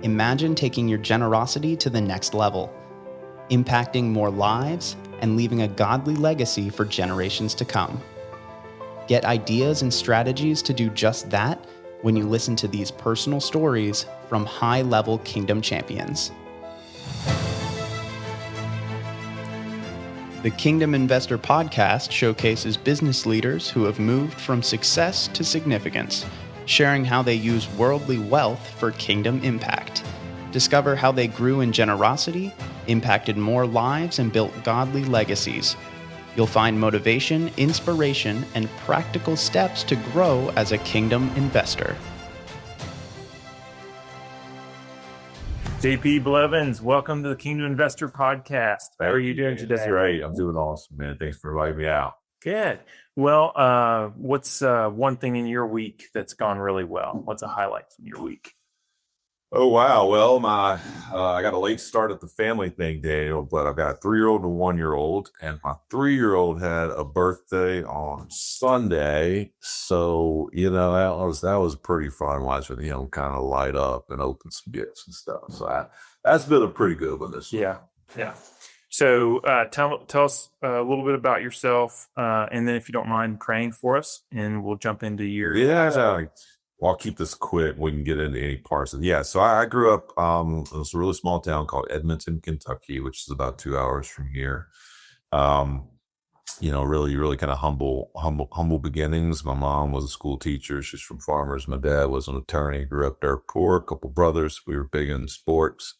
Imagine taking your generosity to the next level, impacting more lives and leaving a godly legacy for generations to come. Get ideas and strategies to do just that when you listen to these personal stories from high-level kingdom champions. The Kingdom Investor Podcast showcases business leaders who have moved from success to significance, sharing how they use worldly wealth for kingdom impact. Discover how they grew in generosity, impacted more lives, and built godly legacies. You'll find motivation, inspiration, and practical steps to grow as a kingdom investor. JP Blevins, welcome to the Kingdom Investor Podcast. How are you doing today? That's right. I'm doing awesome, man. Thanks for inviting me out. Good. Well, what's one thing in your week that's gone really well? What's a highlight from your week? Oh, wow. Well, I got a late start at the family thing, Daniel, but I've got a 3-year-old and a 1-year-old, and my 3-year-old had a birthday on Sunday. So, that was pretty fun watching him kind of light up and open some gifts and stuff. So that's been a pretty good one this year. Yeah. So tell us a little bit about yourself, and then if you don't mind praying for us, and we'll jump into your... Yeah, I'll keep this quick. We can get into any parts of it. Yeah, so I grew up in this really small town called Edmonton, Kentucky, which is about 2 hours from here. Really, really kind of humble beginnings. My mom was a school teacher. She's from Farmers. My dad was an attorney. Grew up there poor. A couple brothers. We were big in sports.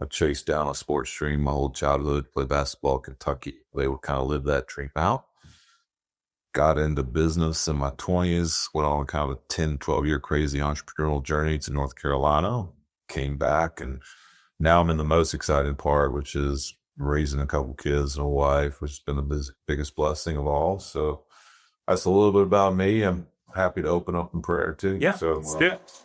I chased down a sports dream my whole childhood. Played basketball in Kentucky. They would kind of live that dream out. Got into business in my 20s, went on kind of a 10, 12-year crazy entrepreneurial journey to North Carolina, came back, and now I'm in the most exciting part, which is raising a couple kids and a wife, which has been the biggest blessing of all. So that's a little bit about me. I'm happy to open up in prayer too. Yeah, so, let's do it.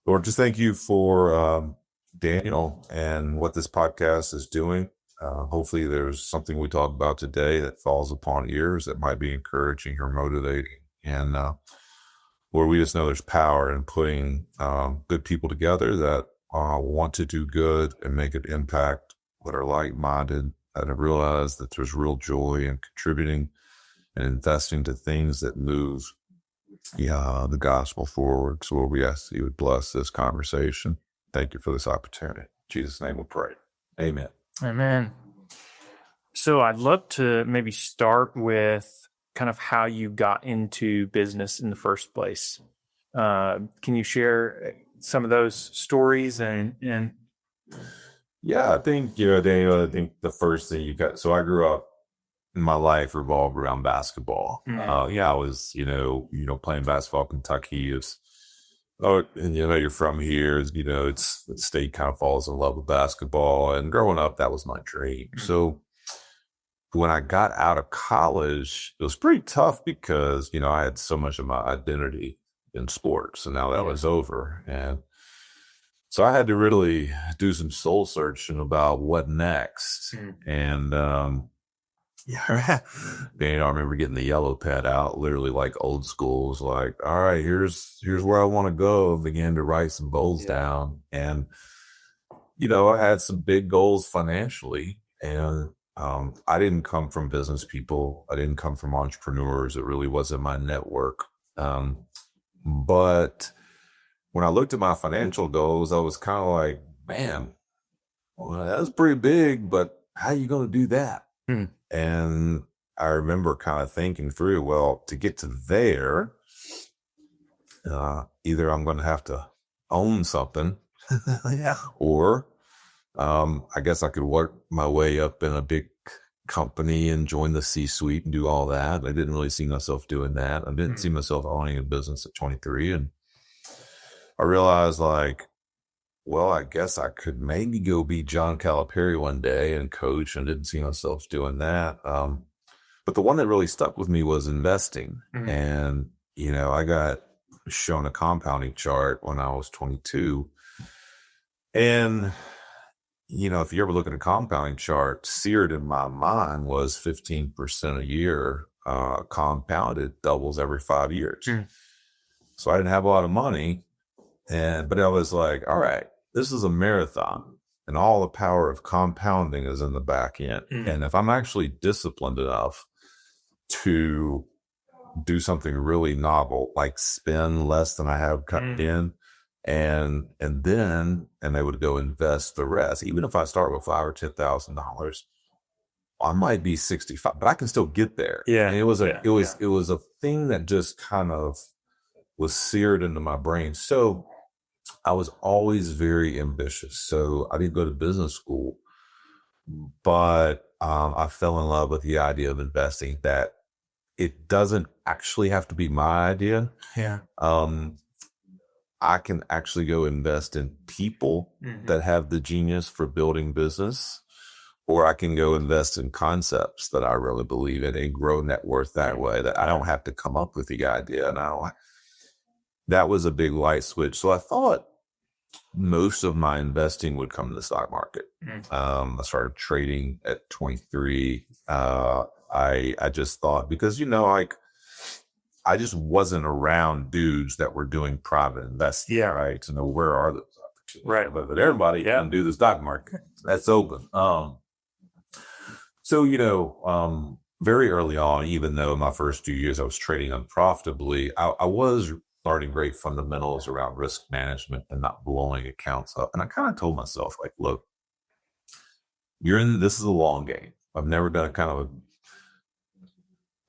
Lord, just thank you for Daniel and what this podcast is doing. Hopefully there's something we talk about today that falls upon ears that might be encouraging or motivating. And Lord, we just know there's power in putting good people together that want to do good and make an impact, that are like-minded, that have realized that there's real joy in contributing and investing to things that move the gospel forward. So Lord, we ask that you would bless this conversation. Thank you for this opportunity. In Jesus' name we pray. Amen. Amen. So I'd love to maybe start with kind of how you got into business in the first place. Can you share some of those stories and Yeah, I think, Daniel, I think the first thing so I grew up, my life revolved around basketball. Mm-hmm. I was, playing basketball in Kentucky. And you're from here, it's the state kind of falls in love with basketball. And growing up, that was my dream. Mm-hmm. So when I got out of college, it was pretty tough because, I had so much of my identity in sports, and now that was over. And so I had to really do some soul searching about what next. And, I remember getting the yellow pad out, literally like old school. It was like, all right, here's where I want to go. I began to write some goals down. And, I had some big goals financially. And I didn't come from business people. I didn't come from entrepreneurs. It really wasn't my network. But when I looked at my financial goals, I was kind of like, man, well, that's pretty big, but how are you going to do that? And I remember kind of thinking through, well, to get to there, either I'm going to have to own something, or I guess I could work my way up in a big company and join the C-suite and do all that. I didn't really see myself doing that. I didn't see myself owning a business at 23. And I realized, I guess I could maybe go be John Calipari one day and coach, and didn't see myself doing that. But the one that really stuck with me was investing. And, I got shown a compounding chart when I was 22. And, if you ever look at a compounding chart, seared in my mind was 15% a year, compounded, doubles every 5 years. So I didn't have a lot of money. But I was like, all right, this is a marathon, and all the power of compounding is in the back end. And if I'm actually disciplined enough to do something really novel, like spend less than I have cut in, and they would go invest the rest. Even if I start with $5,000 or $10,000, I might be 65, but I can still get there. Yeah. And it was a thing that just kind of was seared into my brain. So I was always very ambitious. So I didn't go to business school, but I fell in love with the idea of investing, that it doesn't actually have to be my idea. Yeah. I can actually go invest in people that have the genius for building business, or I can go invest in concepts that I really believe in and grow net worth that way, that I don't have to come up with the idea. And that was a big light switch. So I thought most of my investing would come to the stock market. I started trading at 23. I just thought, because, I just wasn't around dudes that were doing private investing, right? To know where are those opportunities. Right. But everybody can do the stock market. That's open. So, very early on, even though in my first 2 years I was trading unprofitably, I was learning great fundamentals around risk management and not blowing accounts up. And I kind of told myself, like, look, this is a long game. I've never been a kind of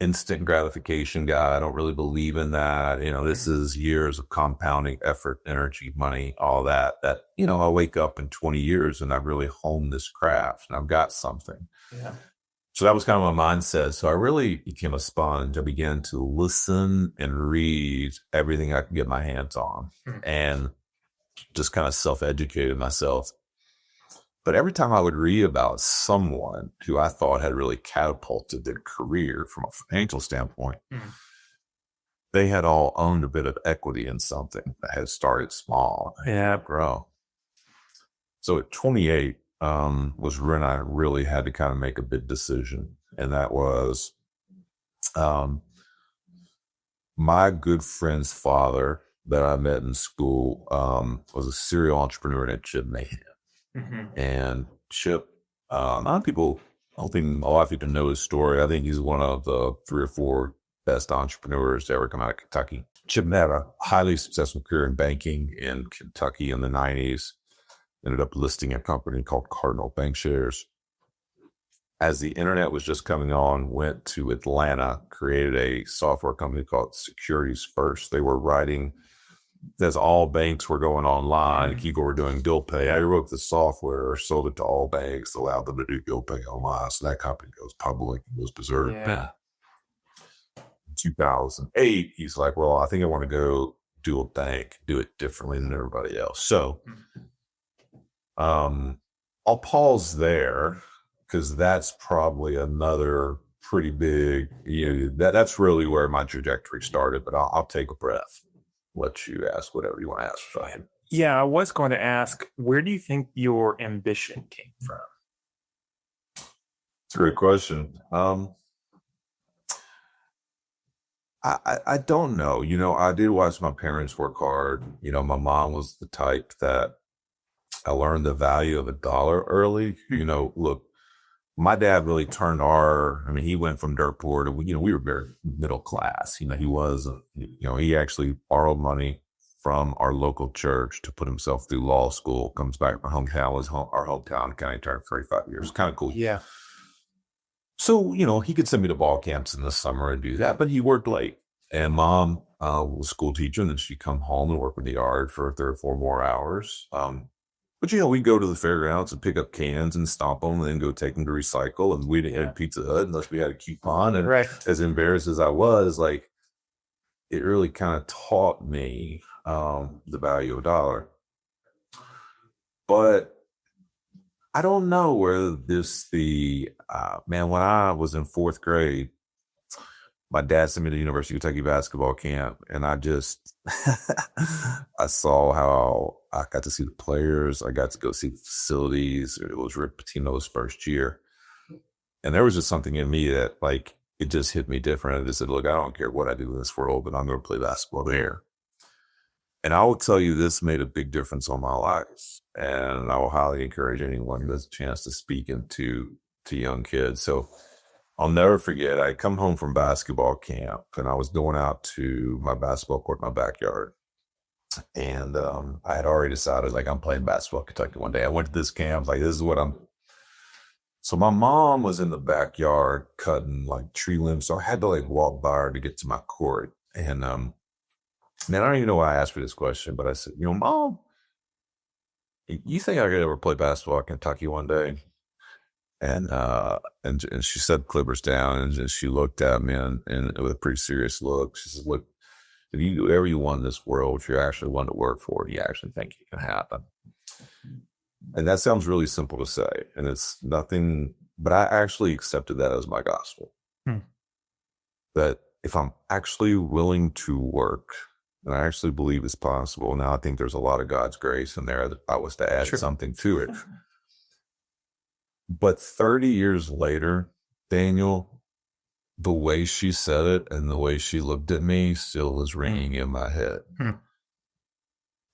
instant gratification guy. I don't really believe in that. This is years of compounding effort, energy, money, all that, I'll wake up in 20 years and I've really honed this craft and I've got something. Yeah. So that was kind of my mindset. So I really became a sponge. I began to listen and read everything I could get my hands on and just kind of self-educated myself. But every time I would read about someone who I thought had really catapulted their career from a financial standpoint, they had all owned a bit of equity in something that had started small and grow. So at 28 was when I really had to kind of make a big decision. And that was my good friend's father that I met in school was a serial entrepreneur named Chip Mahan. And Chip, a lot of people, I don't think a lot of people know his story. I think he's one of the 3 or 4 best entrepreneurs to ever come out of Kentucky. Chip had a highly successful career in banking in Kentucky in the 90s. Ended up listing a company called Cardinal Bankshares. As the internet was just coming on, went to Atlanta, created a software company called Securities First. They were writing, as all banks were going online, people were doing bill pay. I wrote the software or sold it to all banks, allowed them to do bill pay online. So that company goes public and was preserved. Yeah. 2008, he's like, well, I think I want to go do a bank, do it differently than everybody else. So I'll pause there because that's probably another pretty big, that's really where my trajectory started. But I'll take a breath. Let you ask whatever you want to ask. Ryan. Yeah, I was going to ask, where do you think your ambition came from? It's a great question. I don't know. I did watch my parents work hard. My mom was the type that I learned the value of $1 early. Look, my dad really turned he went from dirt poor to, we were very middle class. He actually borrowed money from our local church to put himself through law school. Comes back from hometown, our hometown county turned 35 years. Kind of cool. Yeah. So, he could send me to ball camps in the summer and do that, but he worked late. And mom was a school teacher, and then she'd come home and work in the yard for 3 or 4 more hours. But, we'd go to the fairgrounds and pick up cans and stomp them and then go take them to recycle. And we didn't have Pizza Hut unless we had a coupon. And as embarrassed as I was, it really kind of taught me the value of $1. But I don't know whether when I was in 4th grade, my dad sent me to the University of Kentucky basketball camp, and I just, I saw how I got to see the players. I got to go see the facilities. It was Rick Pitino's first year. And there was just something in me that, it just hit me different. I just said, look, I don't care what I do in this world, but I'm going to play basketball there. And I will tell you, this made a big difference on my life. And I will highly encourage anyone who has a chance to speak into to young kids. So I'll never forget, I come home from basketball camp and I was going out to my basketball court in my backyard. And I had already decided, like, I'm playing basketball in Kentucky one day. I went to this camp, like, this is what I'm. So my mom was in the backyard cutting like tree limbs. So I had to like walk by her to get to my court. And man, I don't even know why I asked for this question, but I said, Mom, you think I could ever play basketball in Kentucky one day? And she set Clippers down and she looked at me and with a pretty serious look. She said, look, if you do whatever you want in this world, if you're actually one to work for it, you actually think it can happen. And that sounds really simple to say. And it's nothing, but I actually accepted that as my gospel. That if I'm actually willing to work, and I actually believe it's possible. Now I think there's a lot of God's grace in there that I was to add something to it. But 30 years later, Daniel, the way she said it and the way she looked at me still is ringing in my head.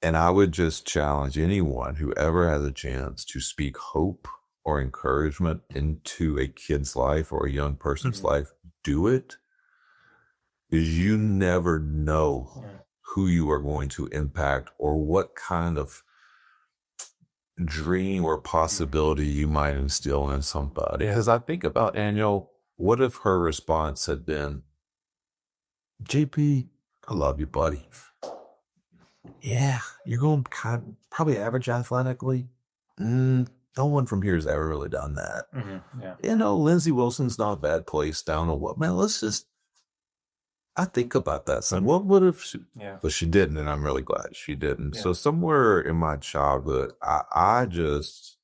And I would just challenge anyone who ever has a chance to speak hope or encouragement into a kid's life or a young person's life, do it. Because you never know who you are going to impact or what kind of dream or possibility you might instill in somebody. As I think about Daniel, what if her response had been, JP, I love you, buddy. Yeah, you're going probably average athletically. No one from here has ever really done that. Lindsey Wilson's not a bad place down or what. Man, I think about that, son. What if she, but she didn't, and I'm really glad she didn't. So somewhere in my childhood, I just,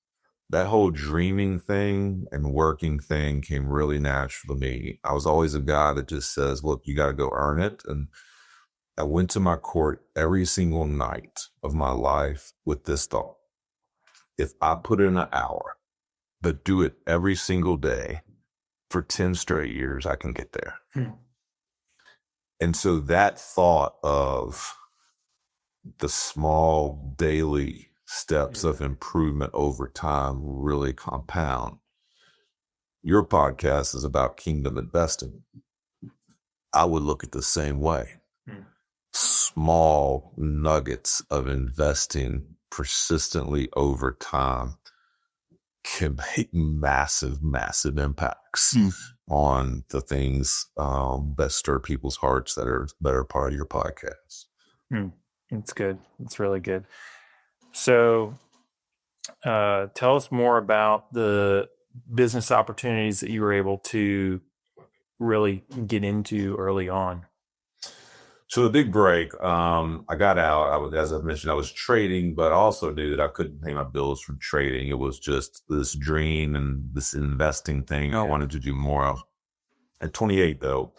that whole dreaming thing and working thing came really natural to me. I was always a guy that just says, look, you got to go earn it. And I went to my court every single night of my life with this thought. If I put in an hour, but do it every single day for 10 straight years, I can get there. And so that thought of the small daily steps of improvement over time really compound. Your podcast is about kingdom investing. I would look at the same way. Small nuggets of investing persistently over time can make massive, massive impacts on the things that stir people's hearts that are part of your podcast. It's good. It's really good. So tell us more about the business opportunities that you were able to really get into early on. So the big break, I got out. As I mentioned, I was trading, but I also knew that I couldn't pay my bills from trading. It was just this dream and this investing thing I wanted to do more of. At 28, though,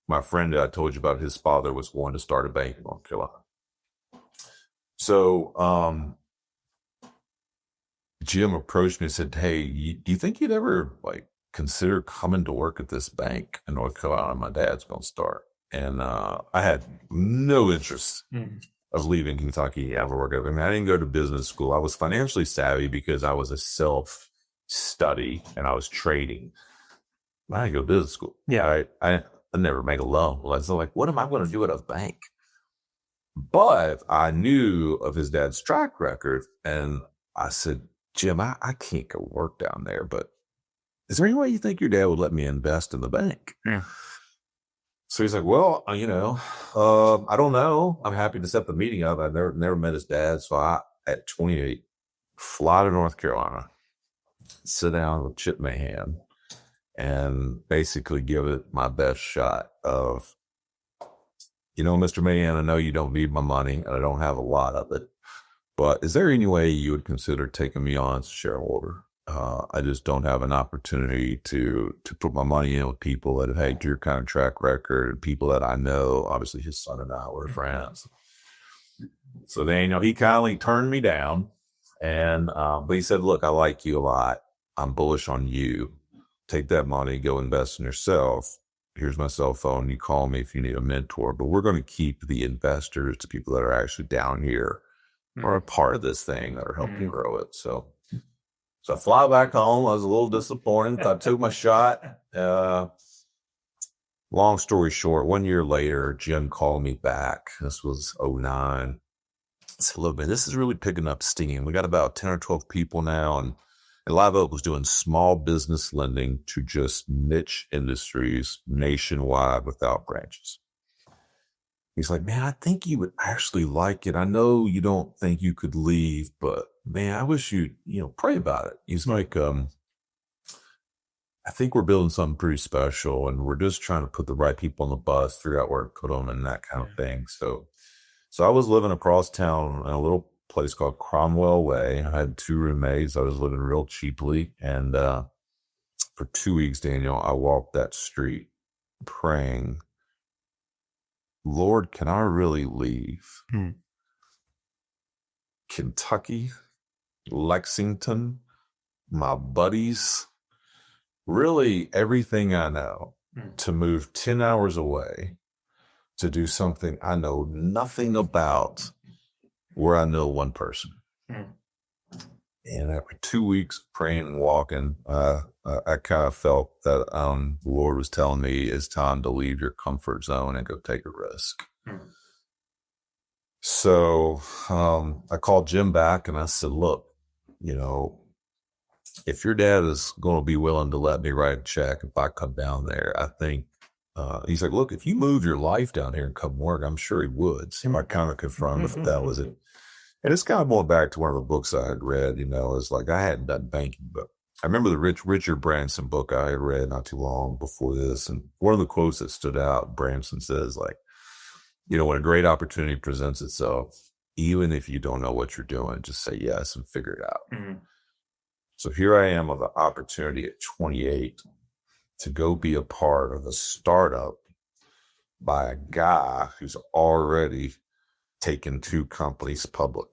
my friend that I told you about, his father was going to start a bank in North Carolina. So Jim approached me and said, hey, do you think you'd ever consider coming to work at this bank in North Carolina? My dad's going to start. And I had no interest of leaving Kentucky ever work. I mean, I didn't go to business school. I was financially savvy because I was a self-study and I was trading. I didn't go to business school. I never make a loan. So what am I going to do at a bank? But I knew of his dad's track record. And I said, Jim, I can't go work down there, but is there any way you think your dad would let me invest in the bank? So he's like, well, I don't know. I'm happy to set the meeting up. I've never met his dad. So I, at 28, fly to North Carolina, sit down with Chip Mahan, and basically give it my best shot of, Mr. Mahan, I know you don't need my money and I don't have a lot of it, but is there any way you would consider taking me on as a shareholder? I just don't have an opportunity to put my money in with people that have had your kind of track record, people that I know. Obviously, his son and I were friends. So then, he kindly turned me down, and but he said, "Look, I like you a lot. I'm bullish on you. Take that money, go invest in yourself, here's my cell phone. You call me if you need a mentor, but we're going to keep the investors, the people that are actually down here or a part of this thing that are helping grow it. So I fly back home. I was a little disappointed. I took my shot. Long story short, 1 year later, Jim called me back. This was 2009. I said, look, man, this is really picking up steam. We got about 10 or 12 people now. And Live Oak was doing small business lending to just niche industries nationwide without branches. He's like, man, I think you would actually like it. I know you don't think you could leave, but man, I wish you'd, pray about it. He's like, I think we're building something pretty special and we're just trying to put the right people on the bus, figure out where to put them and that kind of thing. So I was living across town in a little place called Cromwell Way. I had 2 roommates. I was living real cheaply. And for 2 weeks, Daniel, I walked that street praying, Lord, can I really leave? Kentucky, Lexington, my buddies, really everything I know, to move 10 hours away to do something I know nothing about, where I know one person. And after 2 weeks of praying and walking, I kind of felt that the Lord was telling me it's time to leave your comfort zone and go take a risk. So I called Jim back and I said, look, if your dad is going to be willing to let me write a check if I come down there, I think, he's like, look, if you move your life down here and come work, I'm sure he would. So I kind of confirmed if that was it. And it's kind of going back to one of the books I had read, it's like I hadn't done banking, but I remember the Richard Branson book I had read not too long before this. And one of the quotes that stood out, Branson says, like, when a great opportunity presents itself, even if you don't know what you're doing, just say yes and figure it out. So here I am with an opportunity at 28 to go be a part of a startup by a guy who's already taken 2 companies public.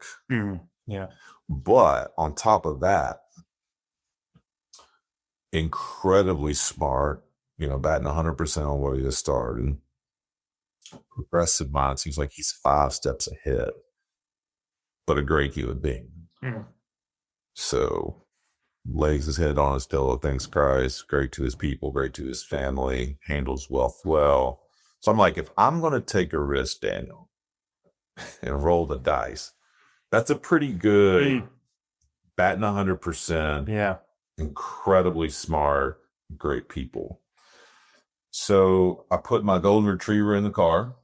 Yeah. But on top of that, incredibly smart, batting 100% on where he just started. Progressive mind, seems like he's 5 steps ahead, but a great human being. So lays his head on his pillow, thanks Christ, great to his people, great to his family, handles wealth well. So I'm like, if I'm going to take a risk, Daniel, and roll the dice, that's a pretty good batting 100%. Yeah. Incredibly smart, great people. So I put my golden retriever in the car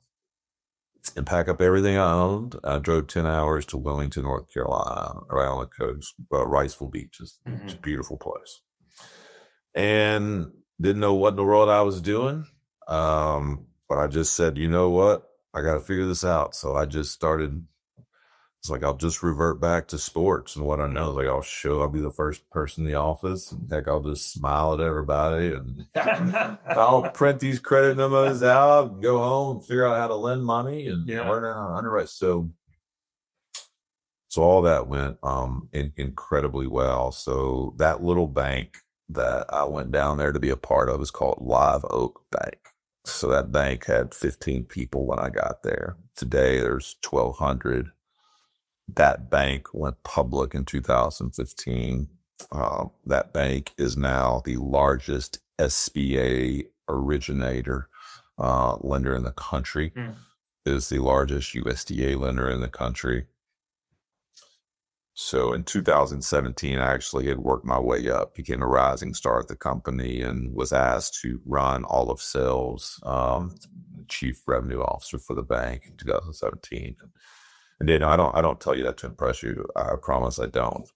and pack up everything I owned. I drove 10 hours to Wilmington, North Carolina, right on the coast, Riceville Beach. It's a beautiful place. And didn't know what in the world I was doing. But I just said, you know what? I got to figure this out. So I just started. It's like, I'll just revert back to sports and what I know. Like, I'll be the first person in the office. And heck, I'll just smile at everybody and I'll print these credit memos out, go home, figure out how to lend money and learn how to underwrite. So all that went incredibly well. So that little bank that I went down there to be a part of is called Live Oak Bank. So that bank had 15 people when I got there. Today, there's 1,200. That bank went public in 2015. That bank is now the largest SBA originator lender in the country. Is the largest USDA lender in the country. So in 2017, I actually had worked my way up, became a rising star at the company, and was asked to run all of sales, chief revenue officer for the bank in 2017. And then I don't tell you that to impress you. I promise I don't.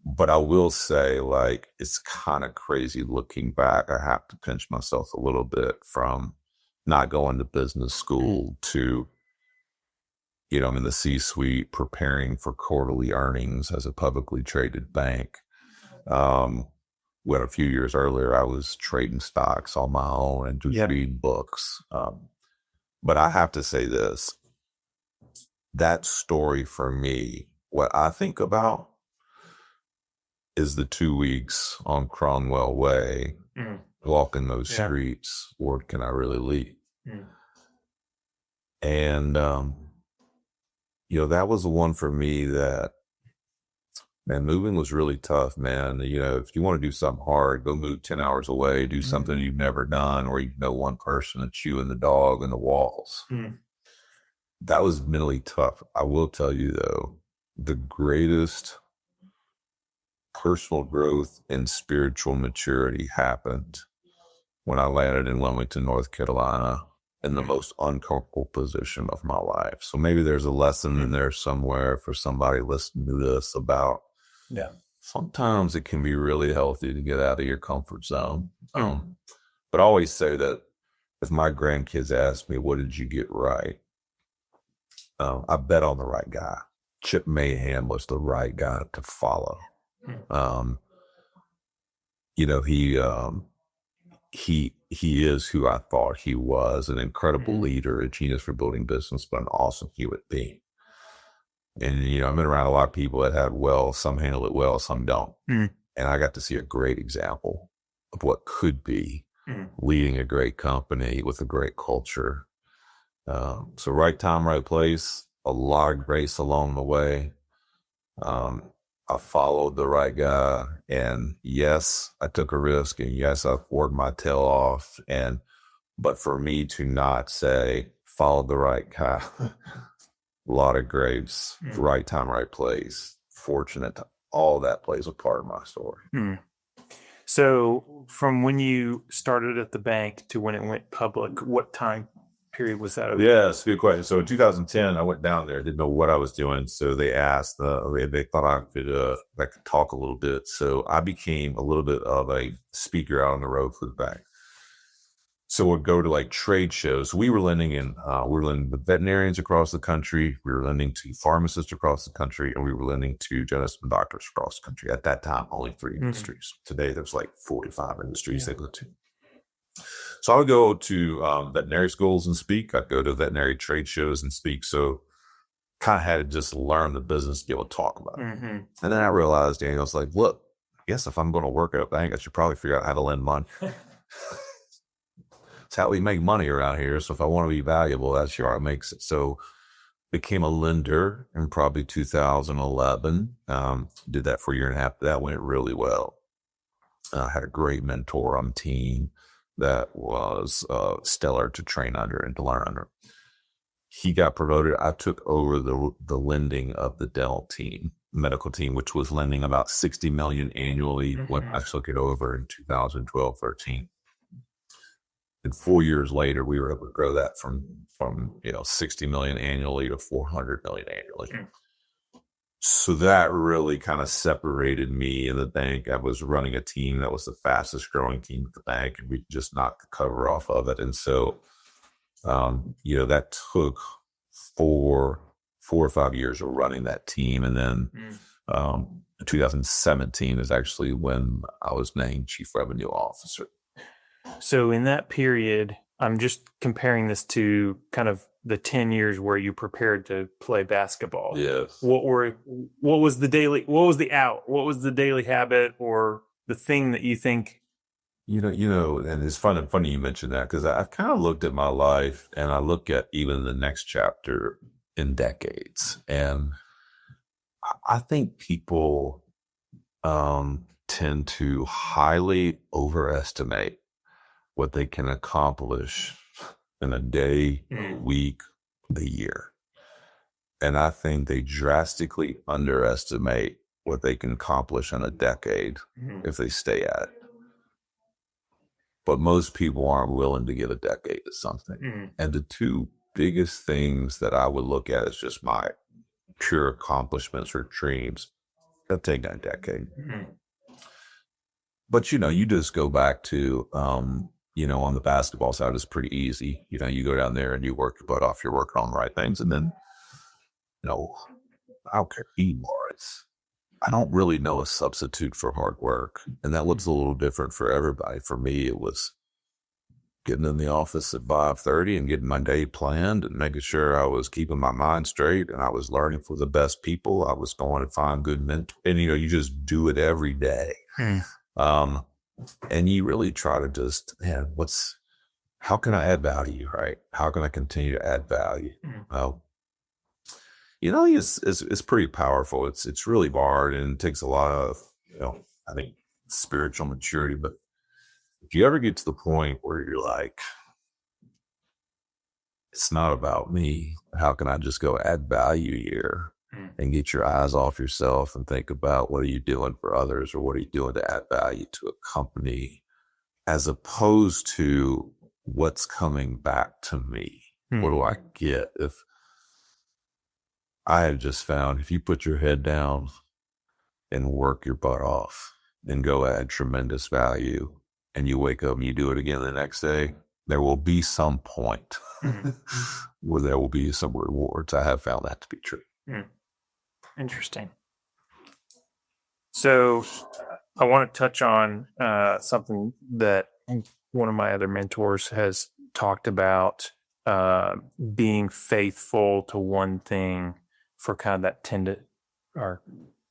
But I will say, like, it's kind of crazy looking back. I have to pinch myself a little bit from not going to business school to, I'm in the C-suite preparing for quarterly earnings as a publicly traded bank. When a few years earlier, I was trading stocks on my own and just reading books. But I have to say this. That story for me, what I think about is the 2 weeks on Cromwell Way walking those streets, or can I really lead? And, that was the one for me that, man, moving was really tough, man. If you want to do something hard, go move 10 hours away, do something you've never done, or you know one person that's you and the dog and the walls. That was mentally tough. I will tell you, though, the greatest personal growth and spiritual maturity happened when I landed in Wilmington, North Carolina, in the most uncomfortable position of my life. So maybe there's a lesson in there somewhere for somebody listening to this about, sometimes it can be really healthy to get out of your comfort zone. But I always say that if my grandkids ask me, what did you get right? I bet on the right guy. Chip Mahan was the right guy to follow. He is who I thought he was, an incredible leader, a genius for building business, but an awesome human being. And, I've been around a lot of people that have some handle it well, some don't. And I got to see a great example of what could be leading a great company with a great culture. So right time, right place, a lot of grace along the way. I followed the right guy, and yes, I took a risk, and yes, I worked my tail off. But for me to not say, follow the right guy, a lot of grace, right time, right place, fortunate, all that plays a part of my story. So from when you started at the bank to when it went public, what time period was that? Yes, good question. So in 2010, I went down there, didn't know what I was doing. So they asked, they thought I could talk a little bit. So I became a little bit of a speaker out on the road for the bank. So we'd go to like trade shows. We were lending with veterinarians across the country. We were lending to pharmacists across the country, and we were lending to dentists and doctors across the country. At that time, only 3 industries. Today, there's like 45 industries they go to. So I would go to veterinary schools and speak. I'd go to veterinary trade shows and speak. So kind of had to just learn the business to be able to talk about it. And then I realized, Daniel, I was like, look, I guess if I'm going to work at a bank, I should probably figure out how to lend money. It's how we make money around here. So if I want to be valuable, that's how it makes it. So became a lender in probably 2011. Did that for a year and a half. That went really well. I had a great mentor on the team that was stellar to train under and to learn under. He got promoted. I took over the lending of the dental team, medical team, which was lending about $60 million annually when I took it over in 2012, 13. And 4 years later, we were able to grow that from $60 million annually to $400 million annually. So that really kind of separated me and the bank. I was running a team that was the fastest growing team at the bank, and we just knocked the cover off of it. And so, that took four or 5 years of running that team. And then 2017 is actually when I was named Chief Revenue Officer. So in that period, I'm just comparing this to kind of the 10 years where you prepared to play basketball. Yes. What was the daily habit or the thing that you think? And it's funny you mentioned that, because I've kind of looked at my life, and I look at even the next chapter in decades. And I think people tend to highly overestimate what they can accomplish in a day, a week, a year. And I think they drastically underestimate what they can accomplish in a decade if they stay at it. But most people aren't willing to give a decade to something. And the two biggest things that I would look at as just my pure accomplishments or dreams, they'll take a decade. But, you just go back to, on the basketball side, it's pretty easy. You go down there and you work your butt off. You're working on the right things. And then, I don't care who you are. I don't really know a substitute for hard work. And that looks a little different for everybody. For me, it was getting in the office at 5:30 and getting my day planned and making sure I was keeping my mind straight, and I was learning from the best people. I was going to find good mentors. And, you just do it every day. And you really try to just, man, how can I add value, right? How can I continue to add value? Well, it's pretty powerful. It's really hard, and it takes a lot of, I think, spiritual maturity. But if you ever get to the point where you're like, it's not about me, how can I just go add value here and get your eyes off yourself and think about what are you doing for others, or what are you doing to add value to a company, as opposed to what's coming back to me. What do I get? If I have just found, if you put your head down and work your butt off and go add tremendous value, and you wake up and you do it again the next day, there will be some point where there will be some rewards. I have found that to be true. Interesting. So I want to touch on something that one of my other mentors has talked about, being faithful to one thing for kind of that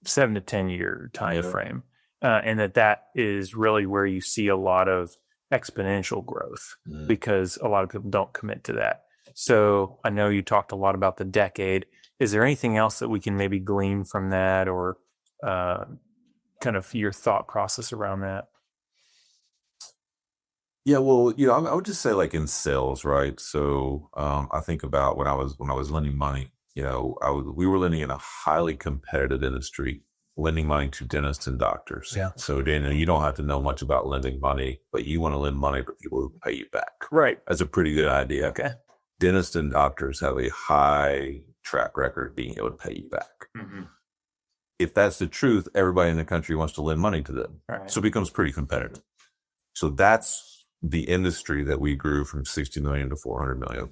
7 to 10 year time frame. And that is really where you see a lot of exponential growth, because a lot of people don't commit to that. So I know you talked a lot about the decade. Is there anything else that we can maybe glean from that, or kind of your thought process around that? Yeah, well, I would just say, like, in sales, right? So I think about when I was lending money, we were lending in a highly competitive industry, lending money to dentists and doctors. Yeah. So, Daniel, you don't have to know much about lending money, but you want to lend money to people who pay you back. Right. That's a pretty good idea. Okay. Dentists and doctors have a high track record of being able to pay you back. If that's the truth, everybody in the country wants to lend money to them. Right. So it becomes pretty competitive. So that's the industry that we grew from 60 million to 400 million,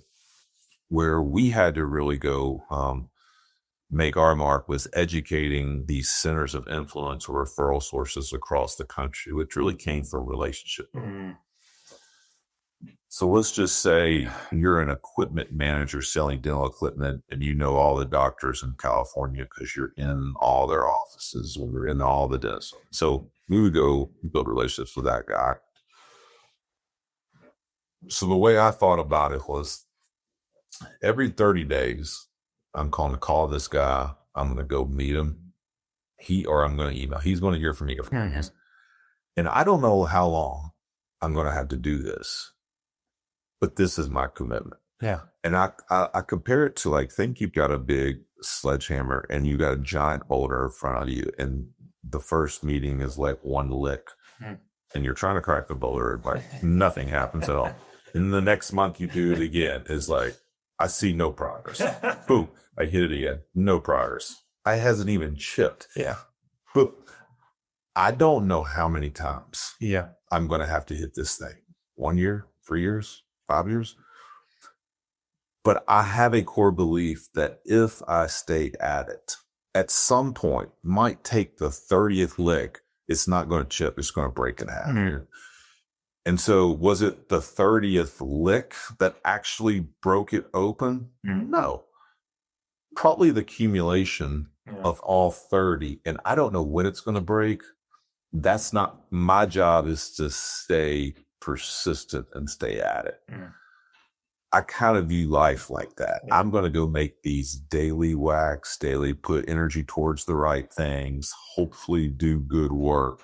where we had to really go make our mark, was educating these centers of influence or referral sources across the country, which really came from relationship. So let's just say you're an equipment manager selling dental equipment, and you know all the doctors in California because you're in all their offices, or you're in all the dentists. So we would go build relationships with that guy. So the way I thought about it was, every 30 days, I'm going to call this guy. I'm going to go meet him. I'm going to email. He's going to hear from me. And I don't know how long I'm going to have to do this, but this is my commitment. Yeah. And I compare it to, like, think you've got a big sledgehammer and you got a giant boulder in front of you, and the first meeting is like one lick, and you're trying to crack the boulder, like nothing happens at all. And the next month you do it again, is like, I see no progress. Boom, I hit it again, no progress. I hasn't even chipped. Yeah. But I don't know how many times Yeah. I'm going to have to hit this thing. 1 year, 3 years, 5 years. But I have a core belief that if I stay at it, at some point, might take the 30th lick, it's not going to chip, it's going to break in half. And so was it the 30th lick that actually broke it open? No. Probably the accumulation of all 30. And I don't know when it's going to break. That's not my job, is to stay persistent and stay at it. I kind of view life like that. I'm going to go make these daily whacks, put energy towards the right things, hopefully do good work.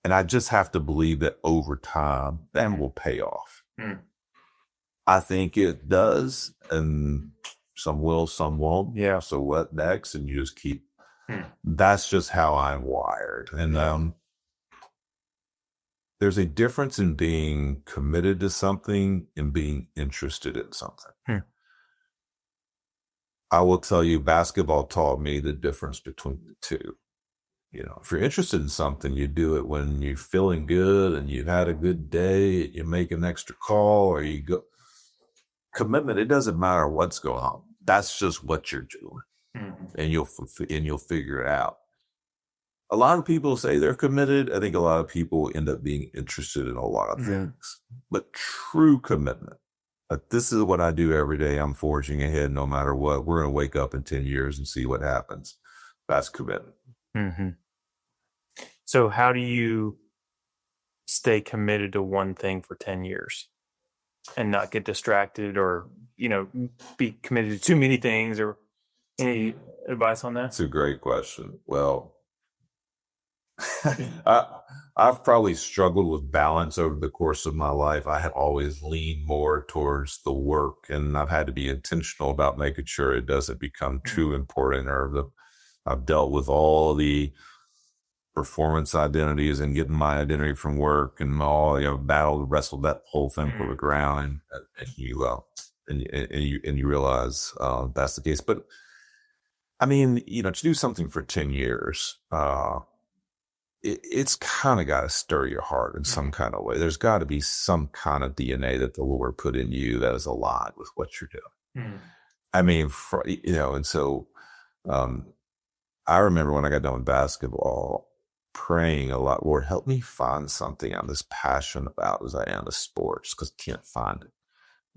And I just have to believe that over time, that will pay off. I think it does, and some will, some won't. Yeah. So what next? And you just keep. That's just how I'm wired. And there's a difference in being committed to something and being interested in something. I will tell you, basketball taught me the difference between the two. If you're interested in something, you do it when you're feeling good and you've had a good day, and you make an extra call, or you go. Commitment, it doesn't matter what's going on. That's just what you're doing. And you'll figure it out. A lot of people say they're committed. I think a lot of people end up being interested in a lot of things. But true commitment, this is what I do every day. I'm forging ahead no matter what. We're going to wake up in 10 years and see what happens. That's commitment. So how do you stay committed to one thing for 10 years and not get distracted or, be committed to too many things? Or any advice on that? That's a great question. Well, I've probably struggled with balance over the course of my life. I have always leaned more towards the work, and I've had to be intentional about making sure it doesn't become too important. I've dealt with all the performance identities and getting my identity from work and all, wrestled that whole thing from the ground, and you realize that's the case. But I mean, to do something for 10 years, it's kind of got to stir your heart in some kind of way. There's got to be some kind of DNA that the Lord put in you that is aligned with what you're doing. I mean, and so I remember when I got done with basketball, praying a lot, Lord, help me find something I'm as passionate about as I am with sports, because I can't find it.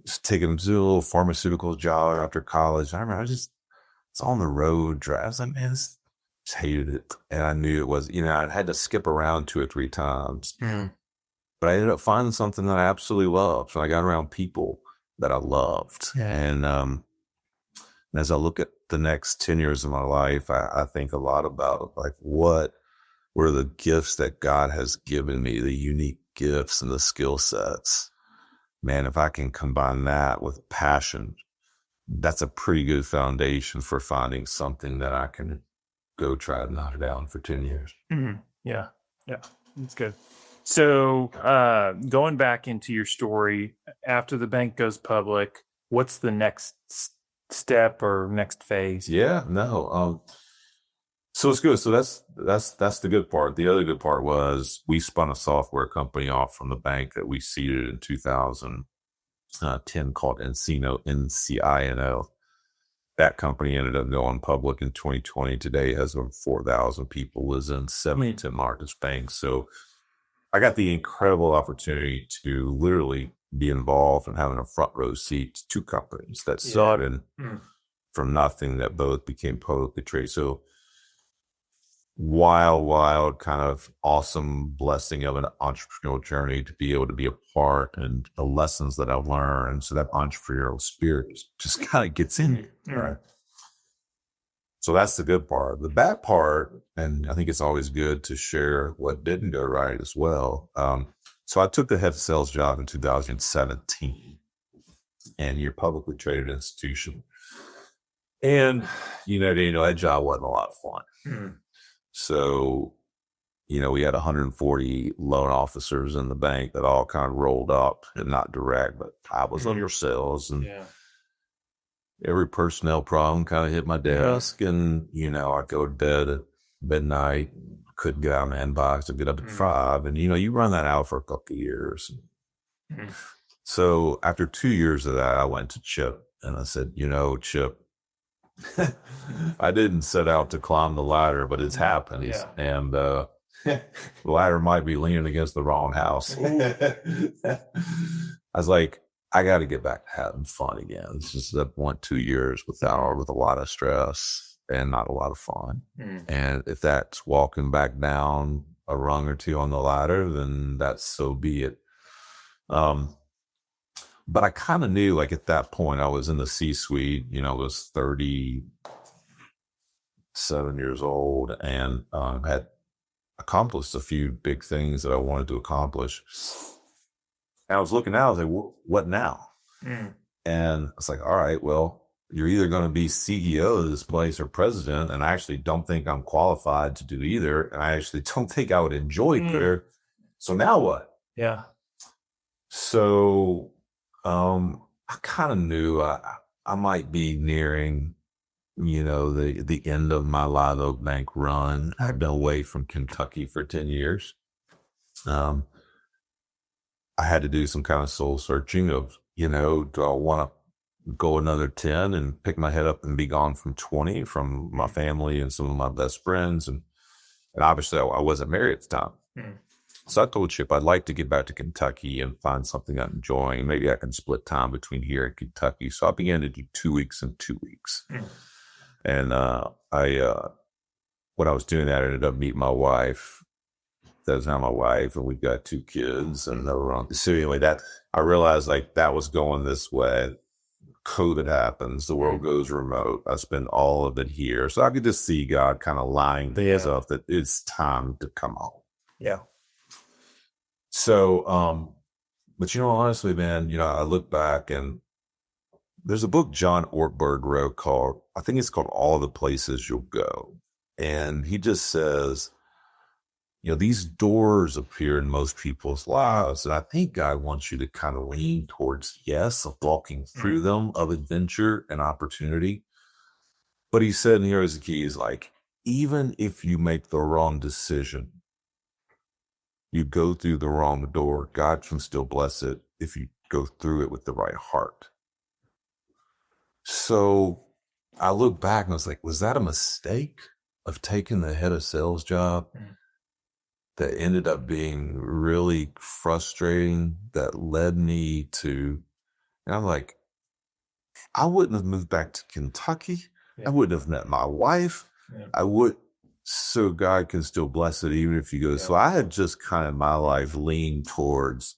Just taking them to a little pharmaceutical job after college. I remember it's on the road drive. I was like, man, just hated it. And I knew it was, I had to skip around 2 or 3 times. But I ended up finding something that I absolutely loved. So I got around people that I loved. And as I look at the next 10 years of my life, I think a lot about like what were the gifts that God has given me, the unique gifts and the skill sets. Man, if I can combine that with passion, that's a pretty good foundation for finding something that I can go try to knock it down for 10 years. Yeah, that's good. So going back into your story, after the bank goes public, what's the next step or next phase? So it's good. So that's the good part. The other good part was we spun a software company off from the bank that we seeded in 2010 called NCINO. That company ended up going public in 2020. Today has over 4,000 people, was in 72 largest banks. So I got the incredible opportunity to literally be involved in having a front row seat to 2 companies that started from nothing, that both became publicly traded. So wild, kind of awesome blessing of an entrepreneurial journey to be able to be a part, and the lessons that I've learned. So that entrepreneurial spirit just kind of gets in you. Right. So that's the good part. The bad part, and I think it's always good to share what didn't go right as well. So I took the head of sales job in 2017, and you're a publicly traded institution. And, that job wasn't a lot of fun. So, we had 140 loan officers in the bank that all kind of rolled up, and not direct, but I was under sales, and every personnel problem kind of hit my desk. And, I'd go to bed at midnight, couldn't get out of my inbox, I'd get up at 5. And, you run that out for a couple of years. So after 2 years of that, I went to Chip and I said, Chip, I didn't set out to climb the ladder, but it's happened. And the ladder might be leaning against the wrong house. I was like, I got to get back to having fun again. It's just that 2 years with a lot of stress and not a lot of fun. And if that's walking back down a rung or 2 on the ladder, then that's so be it. But I kind of knew, like, at that point, I was in the C-suite, I was 37 years old, and had accomplished a few big things that I wanted to accomplish. And I was looking out, I was like, what now? And I was like, all right, well, you're either going to be CEO of this place or president, and I actually don't think I'm qualified to do either. And I actually don't think I would enjoy career. So now what? Yeah. So I kind of knew I might be nearing, the end of my Live Oak Bank run. I've been away from Kentucky for 10 years. I had to do some kind of soul searching of, do I want to go another 10 and pick my head up and be gone from 20 from my family and some of my best friends? And obviously I wasn't married at the time. So I told Chip I'd like to get back to Kentucky and find something I'm enjoying. Maybe I can split time between here and Kentucky. So I began to do 2 weeks and 2 weeks. And when I was doing that, I ended up meeting my wife. That's now my wife, and we've got 2 kids, and they're on. So anyway, that I realized like that was going this way. COVID happens, the world goes remote. I spend all of it here, so I could just see God kind of lying things up that it's time to come home. Yeah. So, but honestly, man, I look back and there's a book John Ortberg wrote called, I think it's called All the Places You'll Go. And he just says, these doors appear in most people's lives. And I think God wants you to kind of lean towards yes, of walking through them, of adventure and opportunity. But he said, and here is the key, is like, even if you make the wrong decision, you go through the wrong door, God can still bless it if you go through it with the right heart. So I look back and I was like, was that a mistake of taking the head of sales job that ended up being really frustrating, that led me to, and I'm like, I wouldn't have moved back to Kentucky. I wouldn't have met my wife. I would, so God can still bless it even if you go. So I had just kind of my life leaned towards,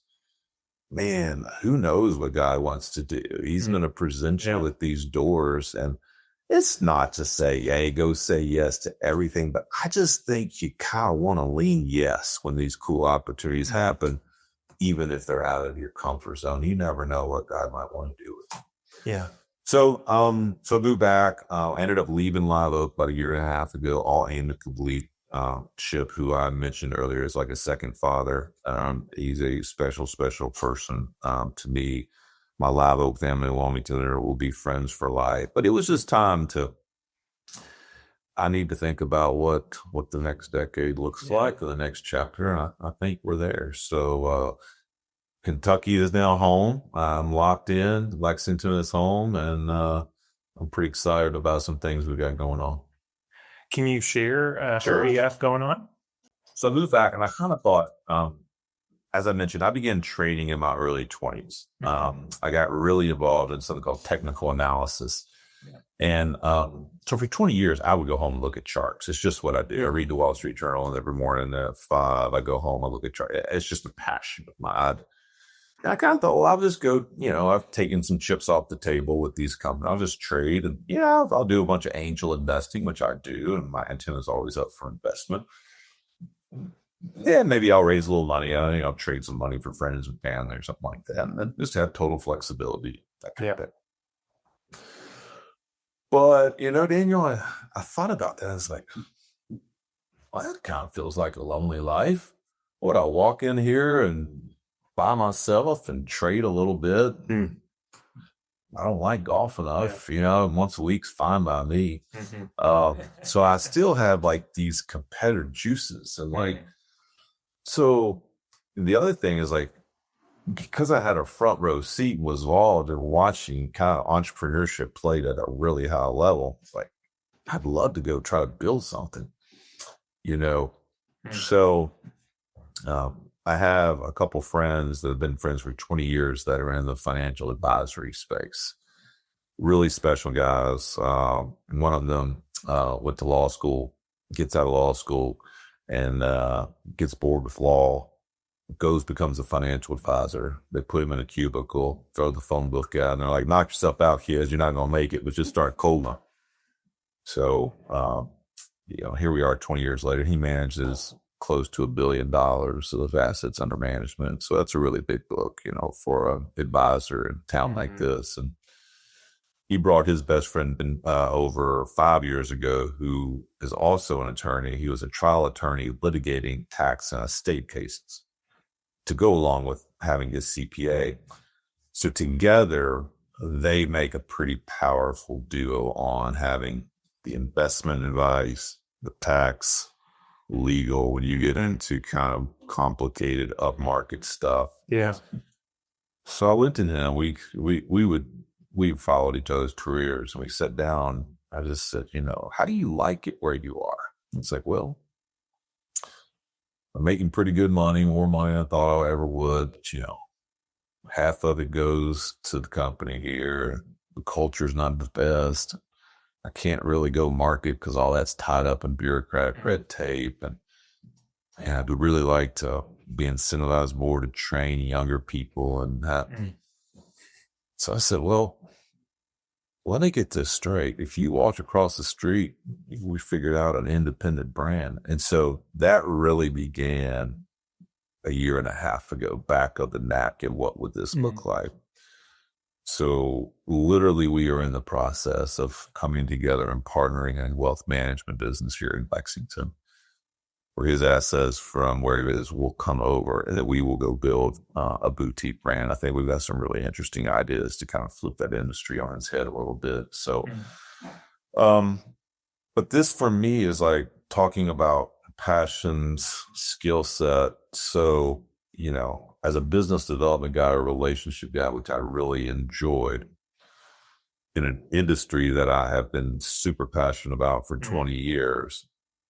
man, who knows what God wants to do? He's going to present you with these doors. And it's not to say, hey, go say yes to everything. But I just think you kind of want to lean yes when these cool opportunities happen, even if they're out of your comfort zone. You never know what God might want to do with you. Yeah. So I moved back. I ended up leaving Live Oak about a year and a half ago, all aimed to complete Chip, who I mentioned earlier, is like a second father. He's a special person to me. My Live Oak family in Wilmington will be friends for life. But it was just time I need to think about what the next decade looks like, or the next chapter. And I think we're there. So Kentucky is now home. I'm locked in. Lexington is home. And I'm pretty excited about some things we've got going on. Can you share what you have going on? So I moved back and I kind of thought, as I mentioned, I began trading in my early 20s. I got really involved in something called technical analysis. And so for 20 years, I would go home and look at charts. It's just what I do. I read the Wall Street Journal, and every morning at 5, I go home, I look at charts. It's just a passion of mine. And I kind of thought, well, I'll just go, I've taken some chips off the table with these companies. I'll just trade and, I'll do a bunch of angel investing, which I do. And my antenna is always up for investment. Yeah, maybe I'll raise a little money. I'll trade some money for friends and family or something like that. And then just have total flexibility. That kind of thing. But, Daniel, I thought about that. I was like, well, that kind of feels like a lonely life. Would I walk in here and by myself and trade a little bit? I don't like golf enough, once a week's fine by me. So I still have like these competitor juices. And so the other thing is like, because I had a front row seat and was involved in watching kind of entrepreneurship played at a really high level, it's like, I'd love to go try to build something, So I have a couple friends that have been friends for 20 years that are in the financial advisory space. Really special guys. One of them went to law school, gets out of law school, and gets bored with law, becomes a financial advisor. They put him in a cubicle, throw the phone book out, and they're like, knock yourself out, kids. You're not going to make it, but just start cold. So, here we are 20 years later. He manages close to $1 billion of assets under management. So that's a really big book, for an advisor in a town like this. And he brought his best friend in, over 5 years ago, who is also an attorney. He was a trial attorney litigating tax and estate cases to go along with having his CPA. So together, they make a pretty powerful duo on having the investment advice, the tax, legal, when you get into kind of complicated upmarket stuff. Yeah. So I went to him. We followed each other's careers, and we sat down. I just said, how do you like it where you are? It's like, well, I'm making pretty good money, more money than I thought I ever would. But, half of it goes to the company here. The culture's not the best. I can't really go market because all that's tied up in bureaucratic red tape. And and I would really like to be incentivized more to train younger people and that. So I said, well, let me get this straight. If you walked across the street, we figured out an independent brand. And so that really began a year and a half ago, back of the napkin. What would this look like? So literally we are in the process of coming together and partnering in a wealth management business here in Lexington, where his assets from where he is will come over and that we will go build a boutique brand. I think we've got some really interesting ideas to kind of flip that industry on its head a little bit. So, but this for me is like talking about passions, skill set. So, you know, as a business development guy, a relationship guy, which I really enjoyed in an industry that I have been super passionate about for 20 years,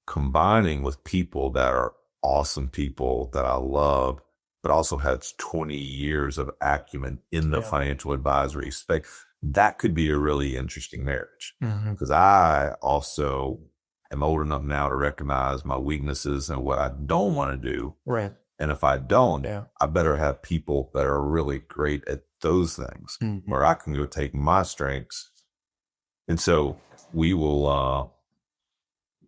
combining with people that are awesome people that I love, but also has 20 years of acumen in the financial advisory space, that could be a really interesting marriage. Because I also am old enough now to recognize my weaknesses and what I don't want to do. Right. And if I don't, I better have people that are really great at those things where I can go take my strengths. And so we will,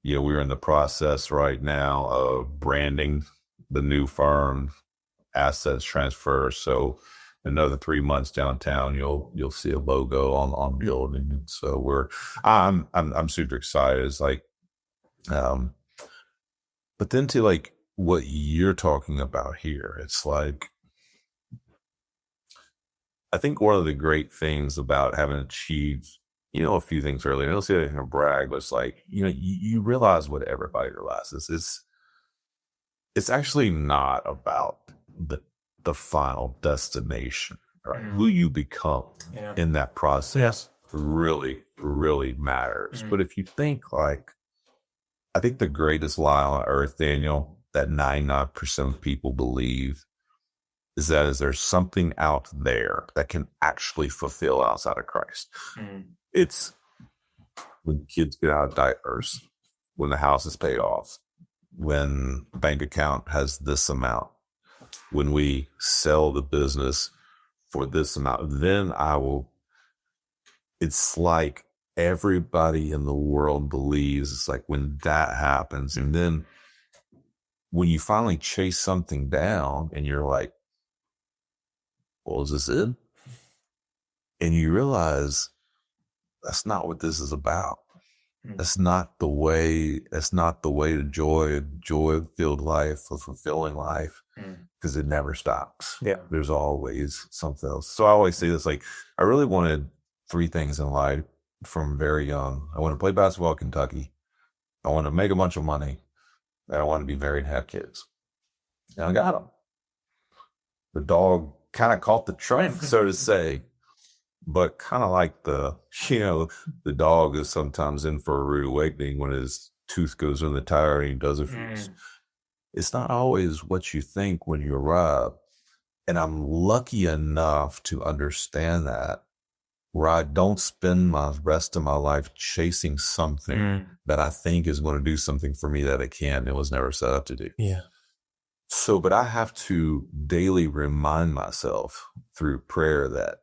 we're in the process right now of branding the new firm, assets transfer. So another 3 months downtown, you'll see a logo on the building. And so I'm super excited. It's like, but then to like what you're talking about here, it's like, I think one of the great things about having achieved, a few things earlier, I don't say anything to brag, but it's like, you realize what everybody realizes. It's actually not about the final destination, right? Who you become in that process really, really matters. But if you think like, I think the greatest lie on earth, Daniel, that 99% of people believe is there's something out there that can actually fulfill outside of Christ. It's when kids get out of diapers, when the house is paid off, when the bank account has this amount, when we sell the business for this amount, then it's like everybody in the world believes it's like when that happens. And then when you finally chase something down and you're like, well, is this it? And you realize that's not what this is about. That's not the way to joy-filled life, a fulfilling life, because it never stops. Yeah. There's always something else. So I always say this, like, I really wanted 3 things in life from very young. I want to play basketball at Kentucky. I want to make a bunch of money. And I want to be married and have kids. And I got them. The dog kind of caught the trend, so to say. But kind of like the dog is sometimes in for a rude awakening when his tooth goes in the tire and he does it for It's not always what you think when you arrive. And I'm lucky enough to understand that, where I don't spend my rest of my life chasing something that I think is going to do something for me that it can't. It was never set up to do. Yeah. So, but I have to daily remind myself through prayer that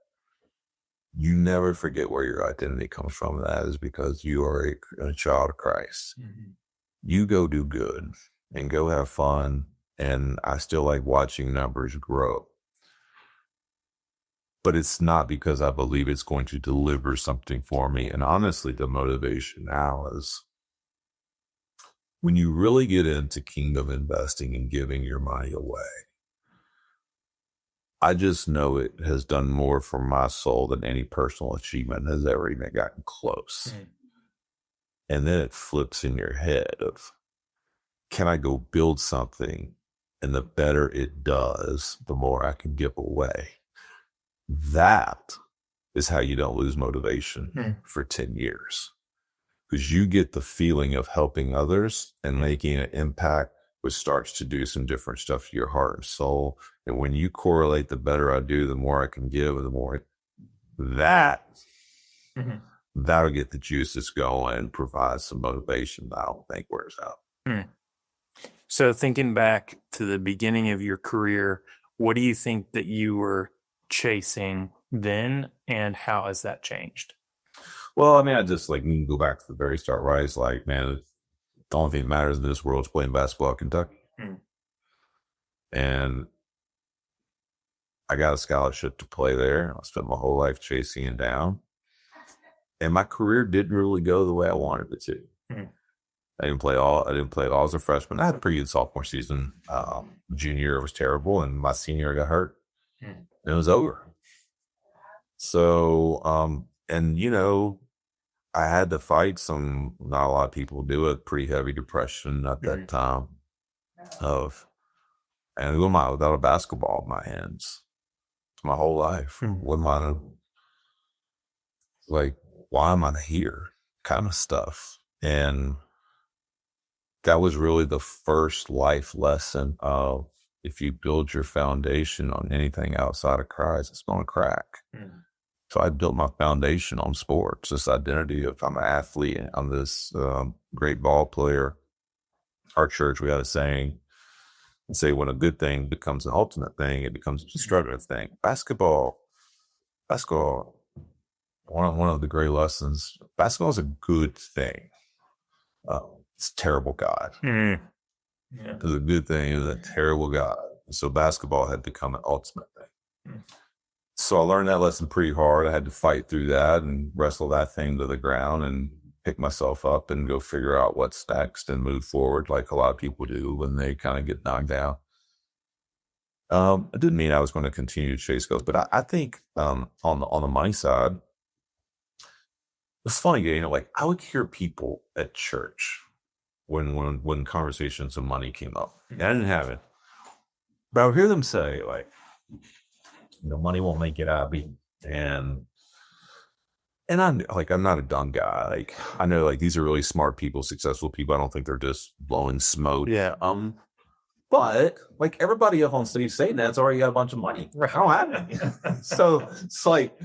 you never forget where your identity comes from. That is because you are a child of Christ. You go do good and go have fun. And I still like watching numbers grow. But it's not because I believe it's going to deliver something for me. And honestly, the motivation now is when you really get into kingdom investing and giving your money away, I just know it has done more for my soul than any personal achievement has ever even gotten close. And then it flips in your head of, can I go build something? And the better it does, the more I can give away. That is how you don't lose motivation for 10 years. Because you get the feeling of helping others and making an impact, which starts to do some different stuff to your heart and soul. And when you correlate, the better I do, the more I can give, the more that'll get the juices going and provide some motivation that I don't think wears out. So thinking back to the beginning of your career, what do you think that you were chasing then, and how has that changed? Well, I mean, I just like you can go back to the very start, right? It's like, man, the only thing that matters in this world is playing basketball at Kentucky. Hmm. And I got a scholarship to play there. I spent my whole life chasing it down. And my career didn't really go the way I wanted it to. Hmm. I didn't play at all as a freshman. I had a pretty good sophomore season. Junior year was terrible, and my senior year I got hurt. Hmm. And it was over. So, and I had to fight not a lot of people do it, pretty heavy depression at that time and who am I without a basketball in my hands my whole life? What am I, like, why am I here kind of stuff? And that was really the first life lesson of, if you build your foundation on anything outside of Christ, it's going to crack. So I built my foundation on sports, this identity of I'm an athlete, I'm this great ball player. Our church, we had a saying, and say when a good thing becomes an ultimate thing, it becomes a destructive thing. Basketball, one of the great lessons, basketball is a good thing. It's a terrible God. Yeah. It's a good thing, it's a terrible God. So basketball had become an ultimate thing. So I learned that lesson pretty hard. I had to fight through that and wrestle that thing to the ground and pick myself up and go figure out what's next and move forward, like a lot of people do when they kind of get knocked down. It didn't mean I was going to continue to chase goals, but I think on the money side, it's funny, like I would hear people at church when conversations of money came up. And I didn't have it, but I would hear them say, like, money won't make it happy. And I'm not a dumb guy. Like, I know, like, these are really smart people, successful people. I don't think they're just blowing smoke. Yeah. But like everybody up on stage saying that's already got a bunch of money. I don't have it. So it's like,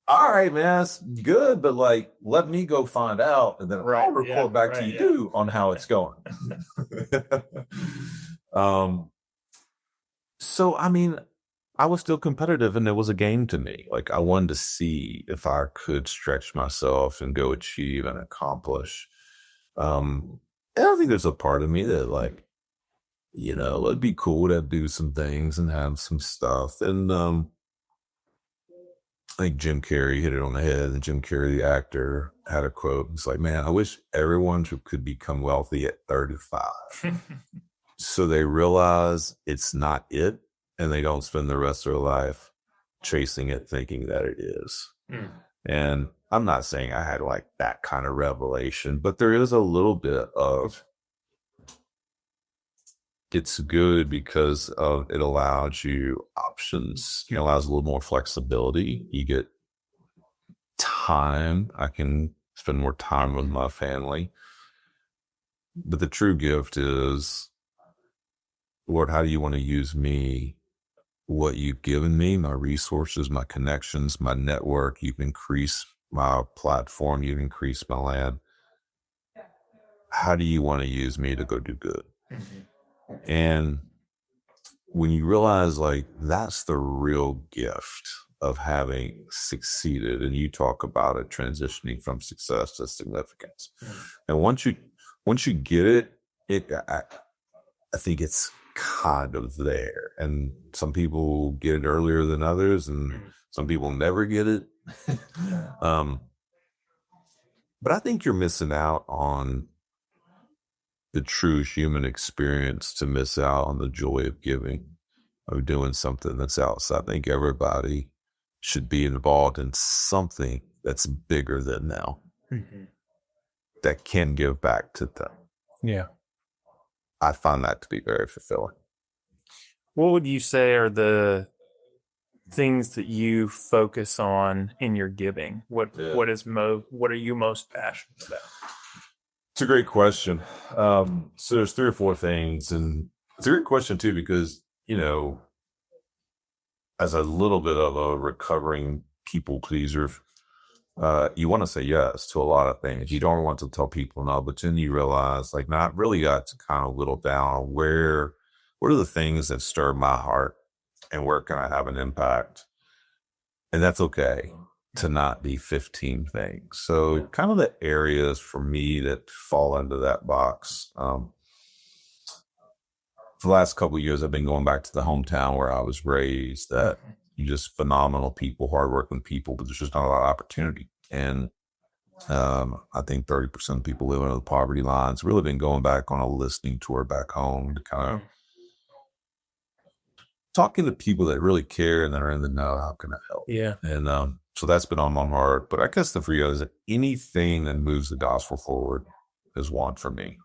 all right, man, that's good, but like, let me go find out, and then I'll report back to you on how it's going. So I mean, I was still competitive, and it was a game to me. Like, I wanted to see if I could stretch myself and go achieve and accomplish. And I think there's a part of me that, like, it'd be cool to do some things and have some stuff. And I think Jim Carrey hit it on the head. And Jim Carrey, the actor, had a quote. It's like, man, I wish everyone could become wealthy at 35. So they realize it's not it, and they don't spend the rest of their life chasing it, thinking that it is. And I'm not saying I had like that kind of revelation, but there is a little bit of, it's good because it allows you options. It allows a little more flexibility. You get time. I can spend more time with my family. But the true gift is, Lord, how do you want to use me? What you've given me, my resources, my connections, my network. You've increased my platform. You've increased my land. How do you want to use me to go do good? And when you realize, like, that's the real gift of having succeeded, and you talk about it transitioning from success to significance. And once you get it, I think it's kind of there. And some people get it earlier than others, and some people never get it. But I think you're missing out on the true human experience to miss out on the joy of giving, of doing something that's outside. I think everybody should be involved in something that's bigger than now, that can give back to them. Yeah. I find that to be very fulfilling. What would you say are the things that you focus on in your giving? What are you most passionate about? It's a great question. So there's 3 or 4 things, and it's a great question too, because, as a little bit of a recovering people pleaser, you want to say yes to a lot of things. You don't want to tell people no, but then you realize like not really got to kind of whittle down what are the things that stir my heart and where can I have an impact? And that's okay to not be 15 things. So kind of the areas for me that fall into that box. For the last couple of years, I've been going back to the hometown where I was raised, that just phenomenal people, hardworking people, but there's just not a lot of opportunity. And I think 30% of people live under the poverty lines. Really been going back on a listening tour back home to kind of talking to people that really care and that are in the know. How can I help? Yeah. And so that's been on my heart. But I guess the for you is that anything that moves the gospel forward is one for me.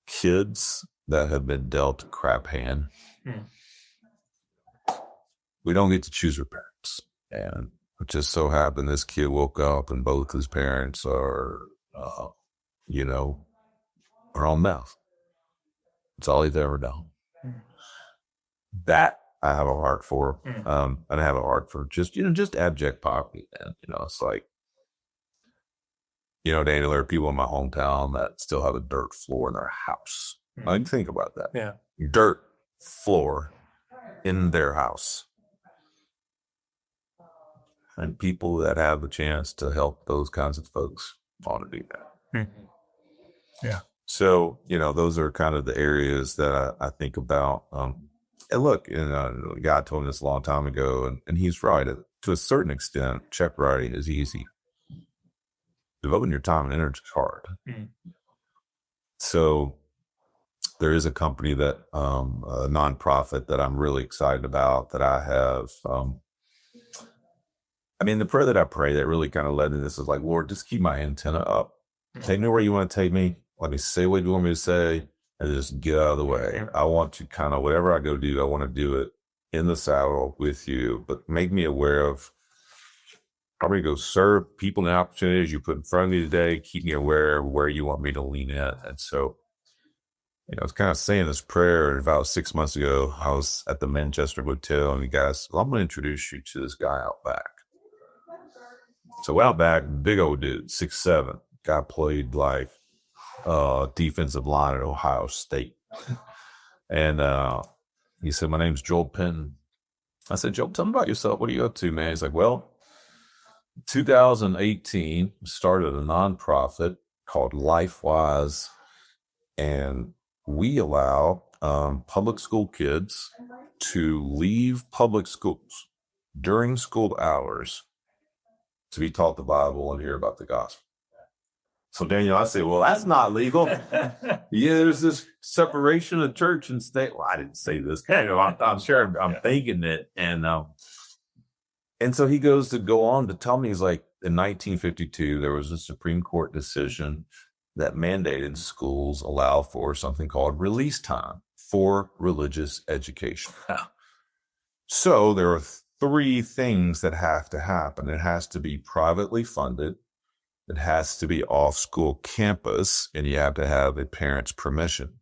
Kids that have been dealt a crap hand. We don't get to choose our parents. And it just so happened this kid woke up and both his parents are, are on meth. It's all he's ever done. That I have a heart for. And I have a heart for just abject poverty. And, it's like, Daniel, there are people in my hometown that still have a dirt floor in their house. I can think about that. Yeah. Dirt floor in their house. And people that have the chance to help those kinds of folks want to do that. Yeah. So, those are kind of the areas that I think about. And look, God told me this a long time ago, and he's right. To a certain extent, check writing is easy. Devoting your time and energy is hard. So there is a company that, a nonprofit that I'm really excited about that I have. The prayer that I pray that really kind of led to this is like, Lord, just keep my antenna up. Take me where you want to take me. Let me say what you want me to say and just get out of the way. I want to kind of, whatever I go do, I want to do it in the saddle with you, but make me aware of how to go serve people and opportunities you put in front of me today. Keep me aware of where you want me to lean in. And so, I was kind of saying this prayer about 6 months ago. I was at the Manchester Hotel and the guy said, well, I'm going to introduce you to this guy out back. So out back, big old dude, 6'7", guy played like defensive line at Ohio State. And he said, my name's Joel Penn. I said, Joel, tell me about yourself. What are you up to, man? He's like, well, 2018, started a nonprofit called LifeWise, and we allow public school kids to leave public schools during school hours to be taught the Bible and hear about the gospel. So Daniel, I say, well, that's not legal. There's this separation of church and state. Well, I didn't say this. I'm sure I'm thinking it. And so he goes to go on to tell me, he's like, in 1952, there was a Supreme Court decision that mandated schools allow for something called release time for religious education. So there are 3 things that have to happen. It has to be privately funded. It has to be off school campus, and you have to have a parent's permission.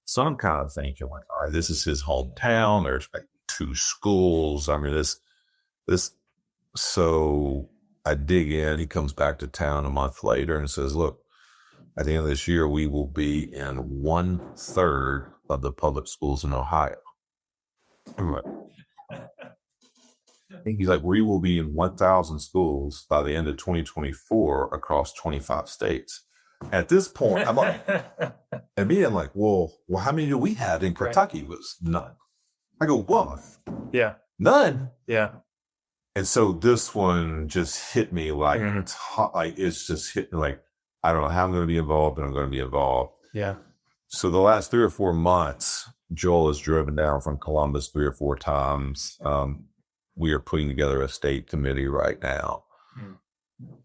So I'm kind of thinking like, all right, this is his hometown. There's like 2 schools. This. So I dig in. He comes back to town a month later and says, look, at the end of this year, we will be in 1/3 of the public schools in Ohio. I'm like, he's like, we will be in 1,000 schools by the end of 2024 across 25 states. At this point, I'm like, and me, I'm like, well, how many do we have in Kentucky? It was none. I go, what? Yeah. None. Yeah. And so this one just hit me like, it's just hit me like, I don't know how I'm going to be involved, but I'm going to be involved. Yeah. So the last 3 or 4 months, Joel has driven down from Columbus 3 or 4 times. We are putting together a state committee right now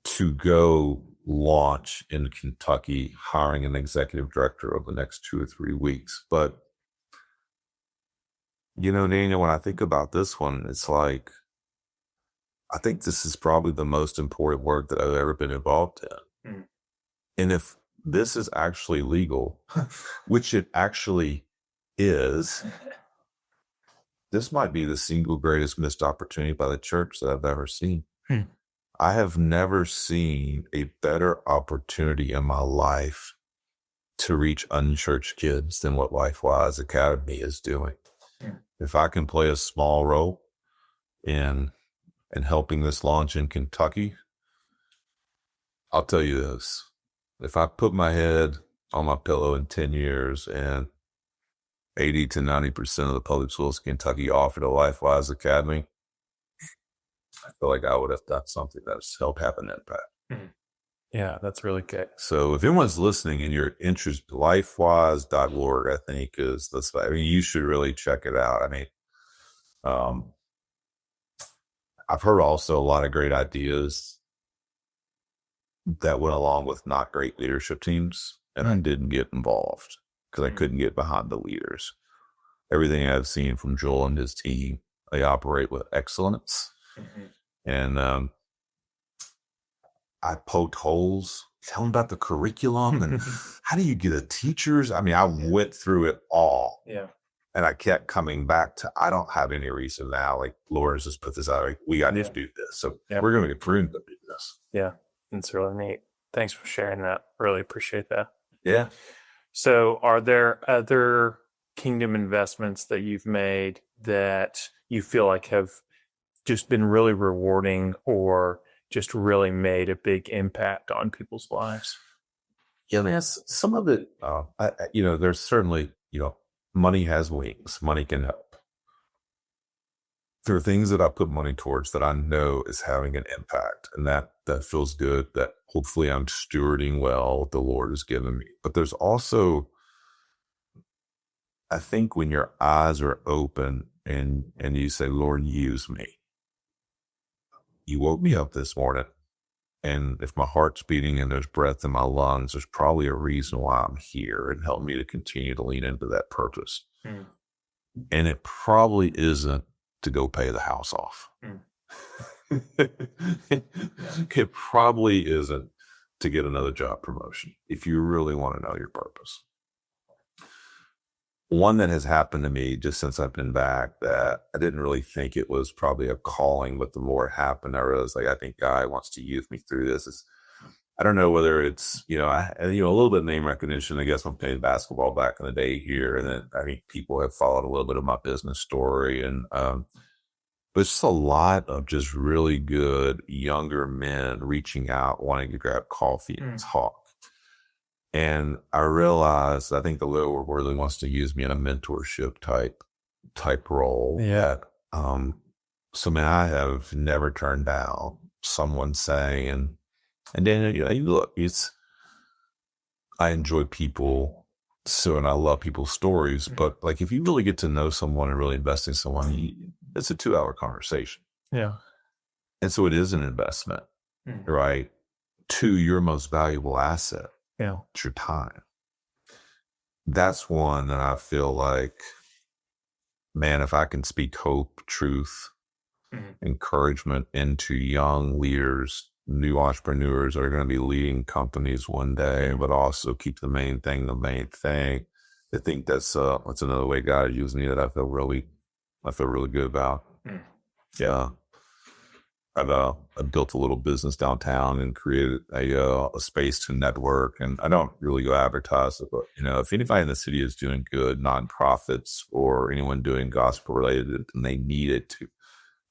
to go launch in Kentucky, hiring an executive director over the next 2 or 3 weeks. But, Daniel, when I think about this one, it's like, I think this is probably the most important work that I've ever been involved in. And if this is actually legal, which it actually is, this might be the single greatest missed opportunity by the church that I've ever seen. Hmm. I have never seen a better opportunity in my life to reach unchurched kids than what LifeWise Academy is doing. Hmm. If I can play a small role in helping this launch in Kentucky, I'll tell you this. If I put my head on my pillow in 10 years and 80 to 90% of the public schools in Kentucky offered a LifeWise Academy, I feel like I would have done something that's helped have an impact. Hmm. Yeah, that's really good. So if anyone's listening and you're interested, lifewise.org, I think is the site. I mean, you should really check it out. I mean, I've heard also a lot of great ideas that went along with not great leadership teams, and I didn't get involved because I couldn't get behind the leaders. Everything I've seen from Joel and his team, they operate with excellence. Mm-hmm. And I poked holes, tell them about the curriculum and how do you get a teacher's? I mean, I went through it all. Yeah. And I kept coming back to, I don't have any reason now. Like, Laura's just put this out. Like, we got to do this. So we're going to get pruned to do this. Yeah. It's really neat. Thanks for sharing that. Really appreciate that. Yeah. So are there other kingdom investments that you've made that you feel like have just been really rewarding or just really made a big impact on people's lives? Yeah, man, some of it, there's certainly, money has wings. Money can help. There are things that I put money towards that I know is having an impact, and that feels good, that hopefully I'm stewarding well what the Lord has given me. But there's also, I think when your eyes are open and you say, Lord, use me. You woke me up this morning, and if my heart's beating and there's breath in my lungs, there's probably a reason why I'm here, and help me to continue to lean into that purpose. Mm. And it probably isn't to go pay the house off. Mm. It probably isn't to get another job promotion if you really want to know your purpose. One that has happened to me just since I've been back that I didn't really think it was probably a calling, but the more it happened, I realized, like, I think God wants to use me through this. I don't know whether it's, a little bit of name recognition. I guess I'm playing basketball back in the day here. And then I think people have followed a little bit of my business story. And, but it's just a lot of just really good younger men reaching out, wanting to grab coffee and talk. And I realized, I think the Lord really wants to use me in a mentorship type role. Yeah. So man, I have never turned down someone saying, and then, look, I enjoy people. So, and I love people's stories, but like, if you really get to know someone and really invest in someone, it's a 2-hour conversation. Yeah. And so it is an investment, right? To your most valuable asset. Yeah. It's your time. That's one that I feel like, man, if I can speak hope, truth, encouragement into young leaders, new entrepreneurs that are going to be leading companies one day, but also keep the main thing the main thing. I think that's another way God is using me that I feel really good about. Yeah. I've built a little business downtown and created a space to network. And I don't really go advertise it, but if anybody in the city is doing good, nonprofits or anyone doing gospel related, and they need it to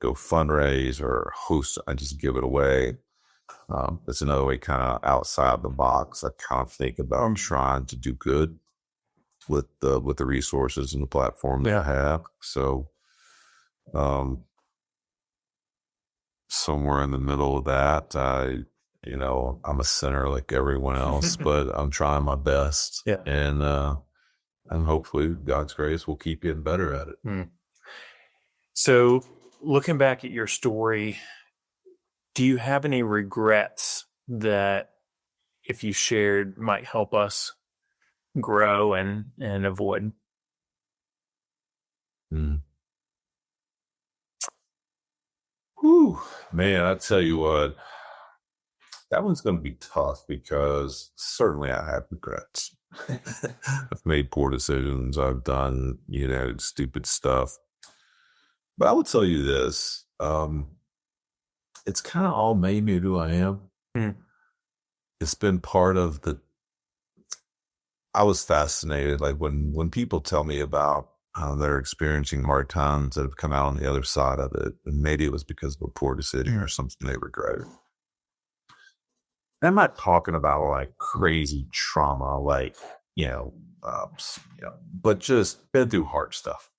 go fundraise or host, I just give it away. That's another way, kind of outside the box. I kind of think about trying to do good with the resources and the platform that I have. So, somewhere in the middle of that, I'm a sinner like everyone else, but I'm trying my best. Yeah. And hopefully God's grace will keep getting better at it. So looking back at your story, do you have any regrets that if you shared might help us grow and avoid? Whew, man, I tell you what, that one's going to be tough because certainly I have regrets. I've made poor decisions. I've done, stupid stuff. But I would tell you this. It's kind of all made me who I am. Mm. It's been part of I was fascinated. Like when people tell me about how they're experiencing hard times that have come out on the other side of it, and maybe it was because of a poor decision or something they regretted. I'm not talking about like crazy trauma, like, but just been through hard stuff.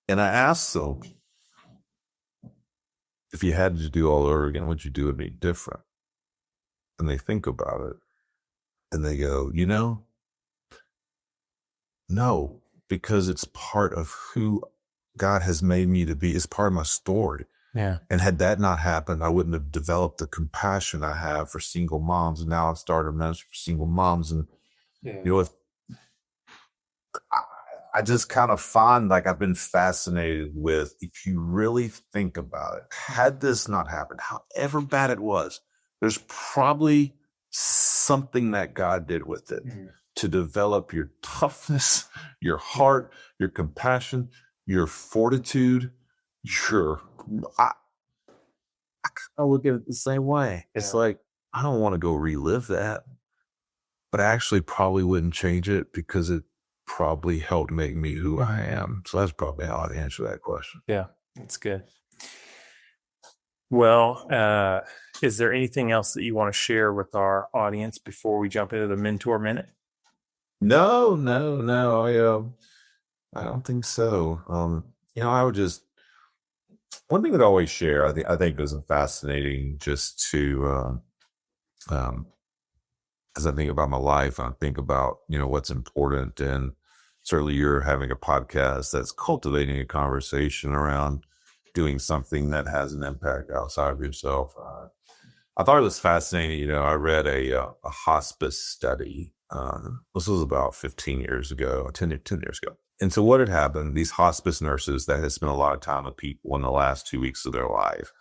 And I asked them, if you had to do all over again, would you do it any different? And they think about it and they go, no, because it's part of who God has made me to be. It's part of my story. Yeah. And had that not happened, I wouldn't have developed the compassion I have for single moms. And now I've started a ministry for single moms. And, I just kind of find like I've been fascinated with, if you really think about it, had this not happened, however bad it was, there's probably something that God did with it to develop your toughness, your heart, your compassion, your fortitude, I look at it the same way. It's like, I don't want to go relive that, but I actually probably wouldn't change it because it probably helped make me who I am. So that's probably how I'd answer that question. Yeah, that's good. Well, is there anything else that you want to share with our audience before we jump into the Mentor Minute? No. I don't think so. I would just, one thing that I always share, I think is fascinating just to, as I think about my life, I think about, what's important. And certainly you're having a podcast that's cultivating a conversation around doing something that has an impact outside of yourself. I thought it was fascinating. I read a hospice study. This was about 15 years ago, 10 years ago. And so what had happened, these hospice nurses that had spent a lot of time with people in the last 2 weeks of their life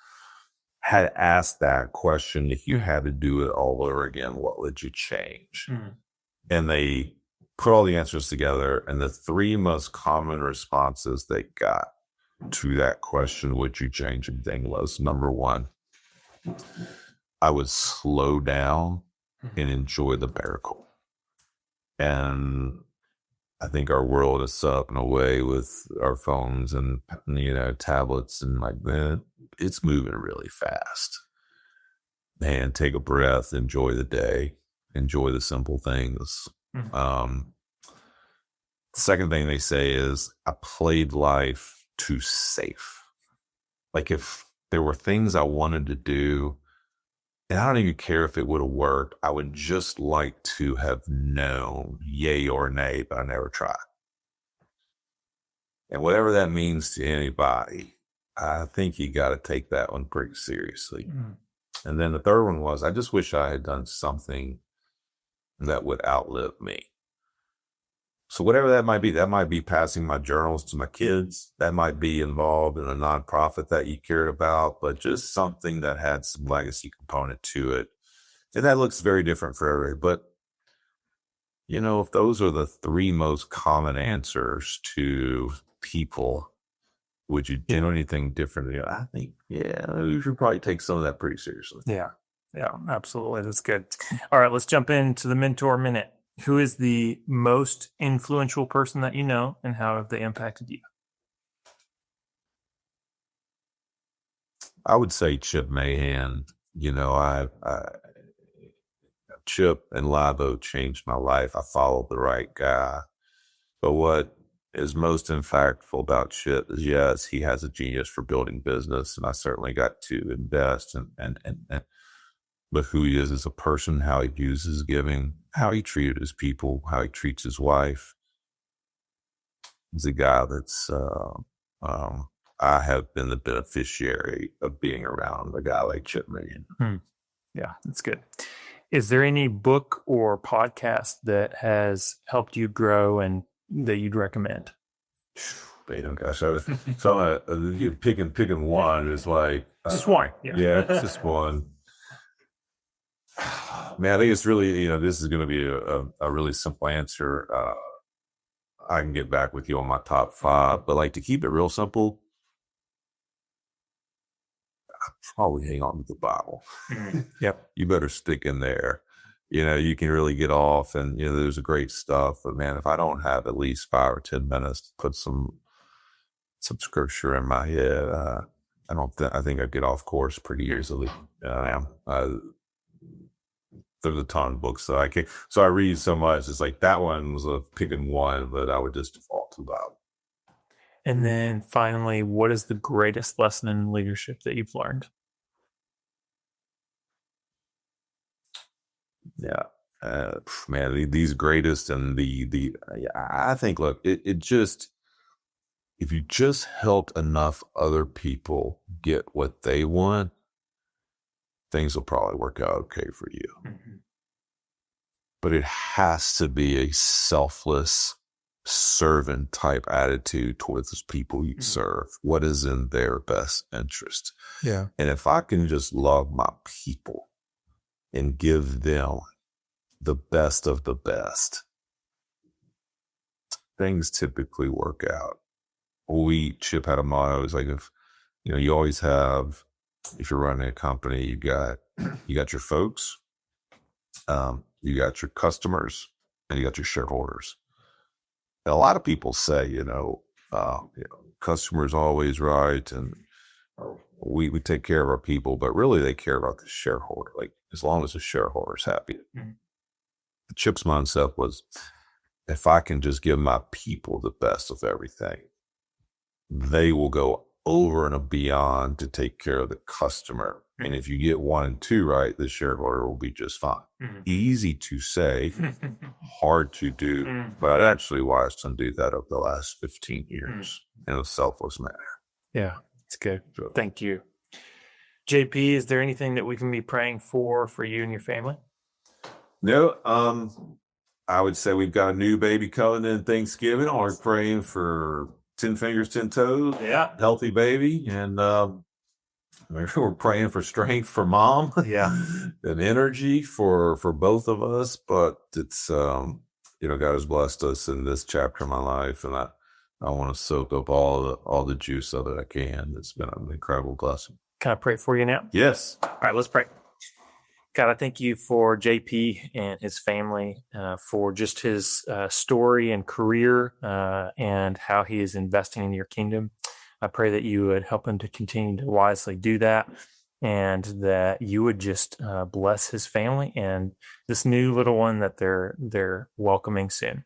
had asked that question: if you had to do it all over again, what would you change? And they put all the answers together, and the three most common responses they got to that question, would you change anything, was, number one, I would slow down and enjoy the miracle. And I think our world is set up in a way with our phones and, tablets and like that. It's moving really fast. Man, take a breath, enjoy the day, enjoy the simple things. Second thing they say is, I played life too safe. Like if there were things I wanted to do, and I don't even care if it would have worked, I would just like to have known yay or nay, but I never tried. And whatever that means to anybody, I think you got to take that one pretty seriously. And then the third one was, I just wish I had done something that would outlive me. So whatever that might be passing my journals to my kids. That might be involved in a nonprofit that you cared about, but just something that had some legacy component to it. And that looks very different for everybody. But, if those are the three most common answers to people, would you do anything differently? I think, you should probably take some of that pretty seriously. Yeah, absolutely. That's good. All right, let's jump into the Mentor Minute. Who is the most influential person that you know, and how have they impacted you? I would say Chip Mahan. Chip and Live Oak changed my life. I followed the right guy. But what is most impactful about Chip is, yes, he has a genius for building business, and I certainly got to invest but who he is as a person, how he views his giving, how he treated his people, how he treats his wife. He's a guy that's, I have been the beneficiary of being around a guy like Chip Mahan. Yeah, that's good. Is there any book or podcast that has helped you grow and that you'd recommend? Gosh, you're picking one is like just one. Yeah, it's just one. Man, I think it's really, this is going to be a really simple answer. I can get back with you on my top 5, but like to keep it real simple, I'd probably hang on to the Bible. Yep. You better stick in there. You can really get off, and there's great stuff. But man, if I don't have at least 5 or 10 minutes to put some scripture in my head, I think I'd get off course pretty easily. There's a ton of books that I can. So I read so much. It's like that one was a picking one, but I would just default to that. And then finally, what is the greatest lesson in leadership that you've learned? Yeah, man, these greatest and I think, look, it just, if you just help enough other people get what they want, things will probably work out okay for you. Mm-hmm. But it has to be a selfless servant type attitude towards the people you serve. What is in their best interest? Yeah. And if I can just love my people and give them the best of the best, things typically work out. Chip had a motto. It's like, if you always have, if you're running a company, you got your folks, you got your customers, and you got your shareholders. And a lot of people say, customers always right, and we take care of our people, but really they care about the shareholder. Like, as long as the shareholder's happy. Mm-hmm. The Chip's mindset was, if I can just give my people the best of everything, they will go over and beyond to take care of the customer. Mm-hmm. And if you get 1 and 2 right, the shareholder will be just fine. Mm-hmm. Easy to say, hard to do, but I actually watched them do that over the last 15 years in a selfless manner. Yeah, it's good. So, thank you. JP, is there anything that we can be praying for you and your family? No, I would say we've got a new baby coming in Thanksgiving. We're praying for 10 fingers, 10 toes. Yeah. Healthy baby. And we're praying for strength for mom. Yeah. And energy for both of us. But it's, God has blessed us in this chapter of my life. And I want to soak up all the juice of it I can. It's been an incredible blessing. Can I pray for you now? Yes. All right, let's pray. God, I thank you for JP and his family, for just his story and career, and how he is investing in your kingdom. I pray that you would help him to continue to wisely do that, and that you would just bless his family and this new little one that they're welcoming soon.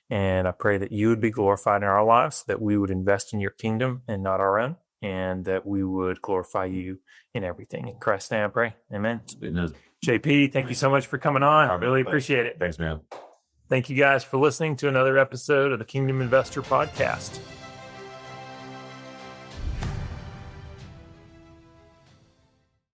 And I pray that you would be glorified in our lives, that we would invest in your kingdom and not our own, and that we would glorify you in everything. In Christ's name I pray. Amen. JP, thank you so much for coming on. I really appreciate it. Thanks, man. Thank you guys for listening to another episode of the Kingdom Investor Podcast.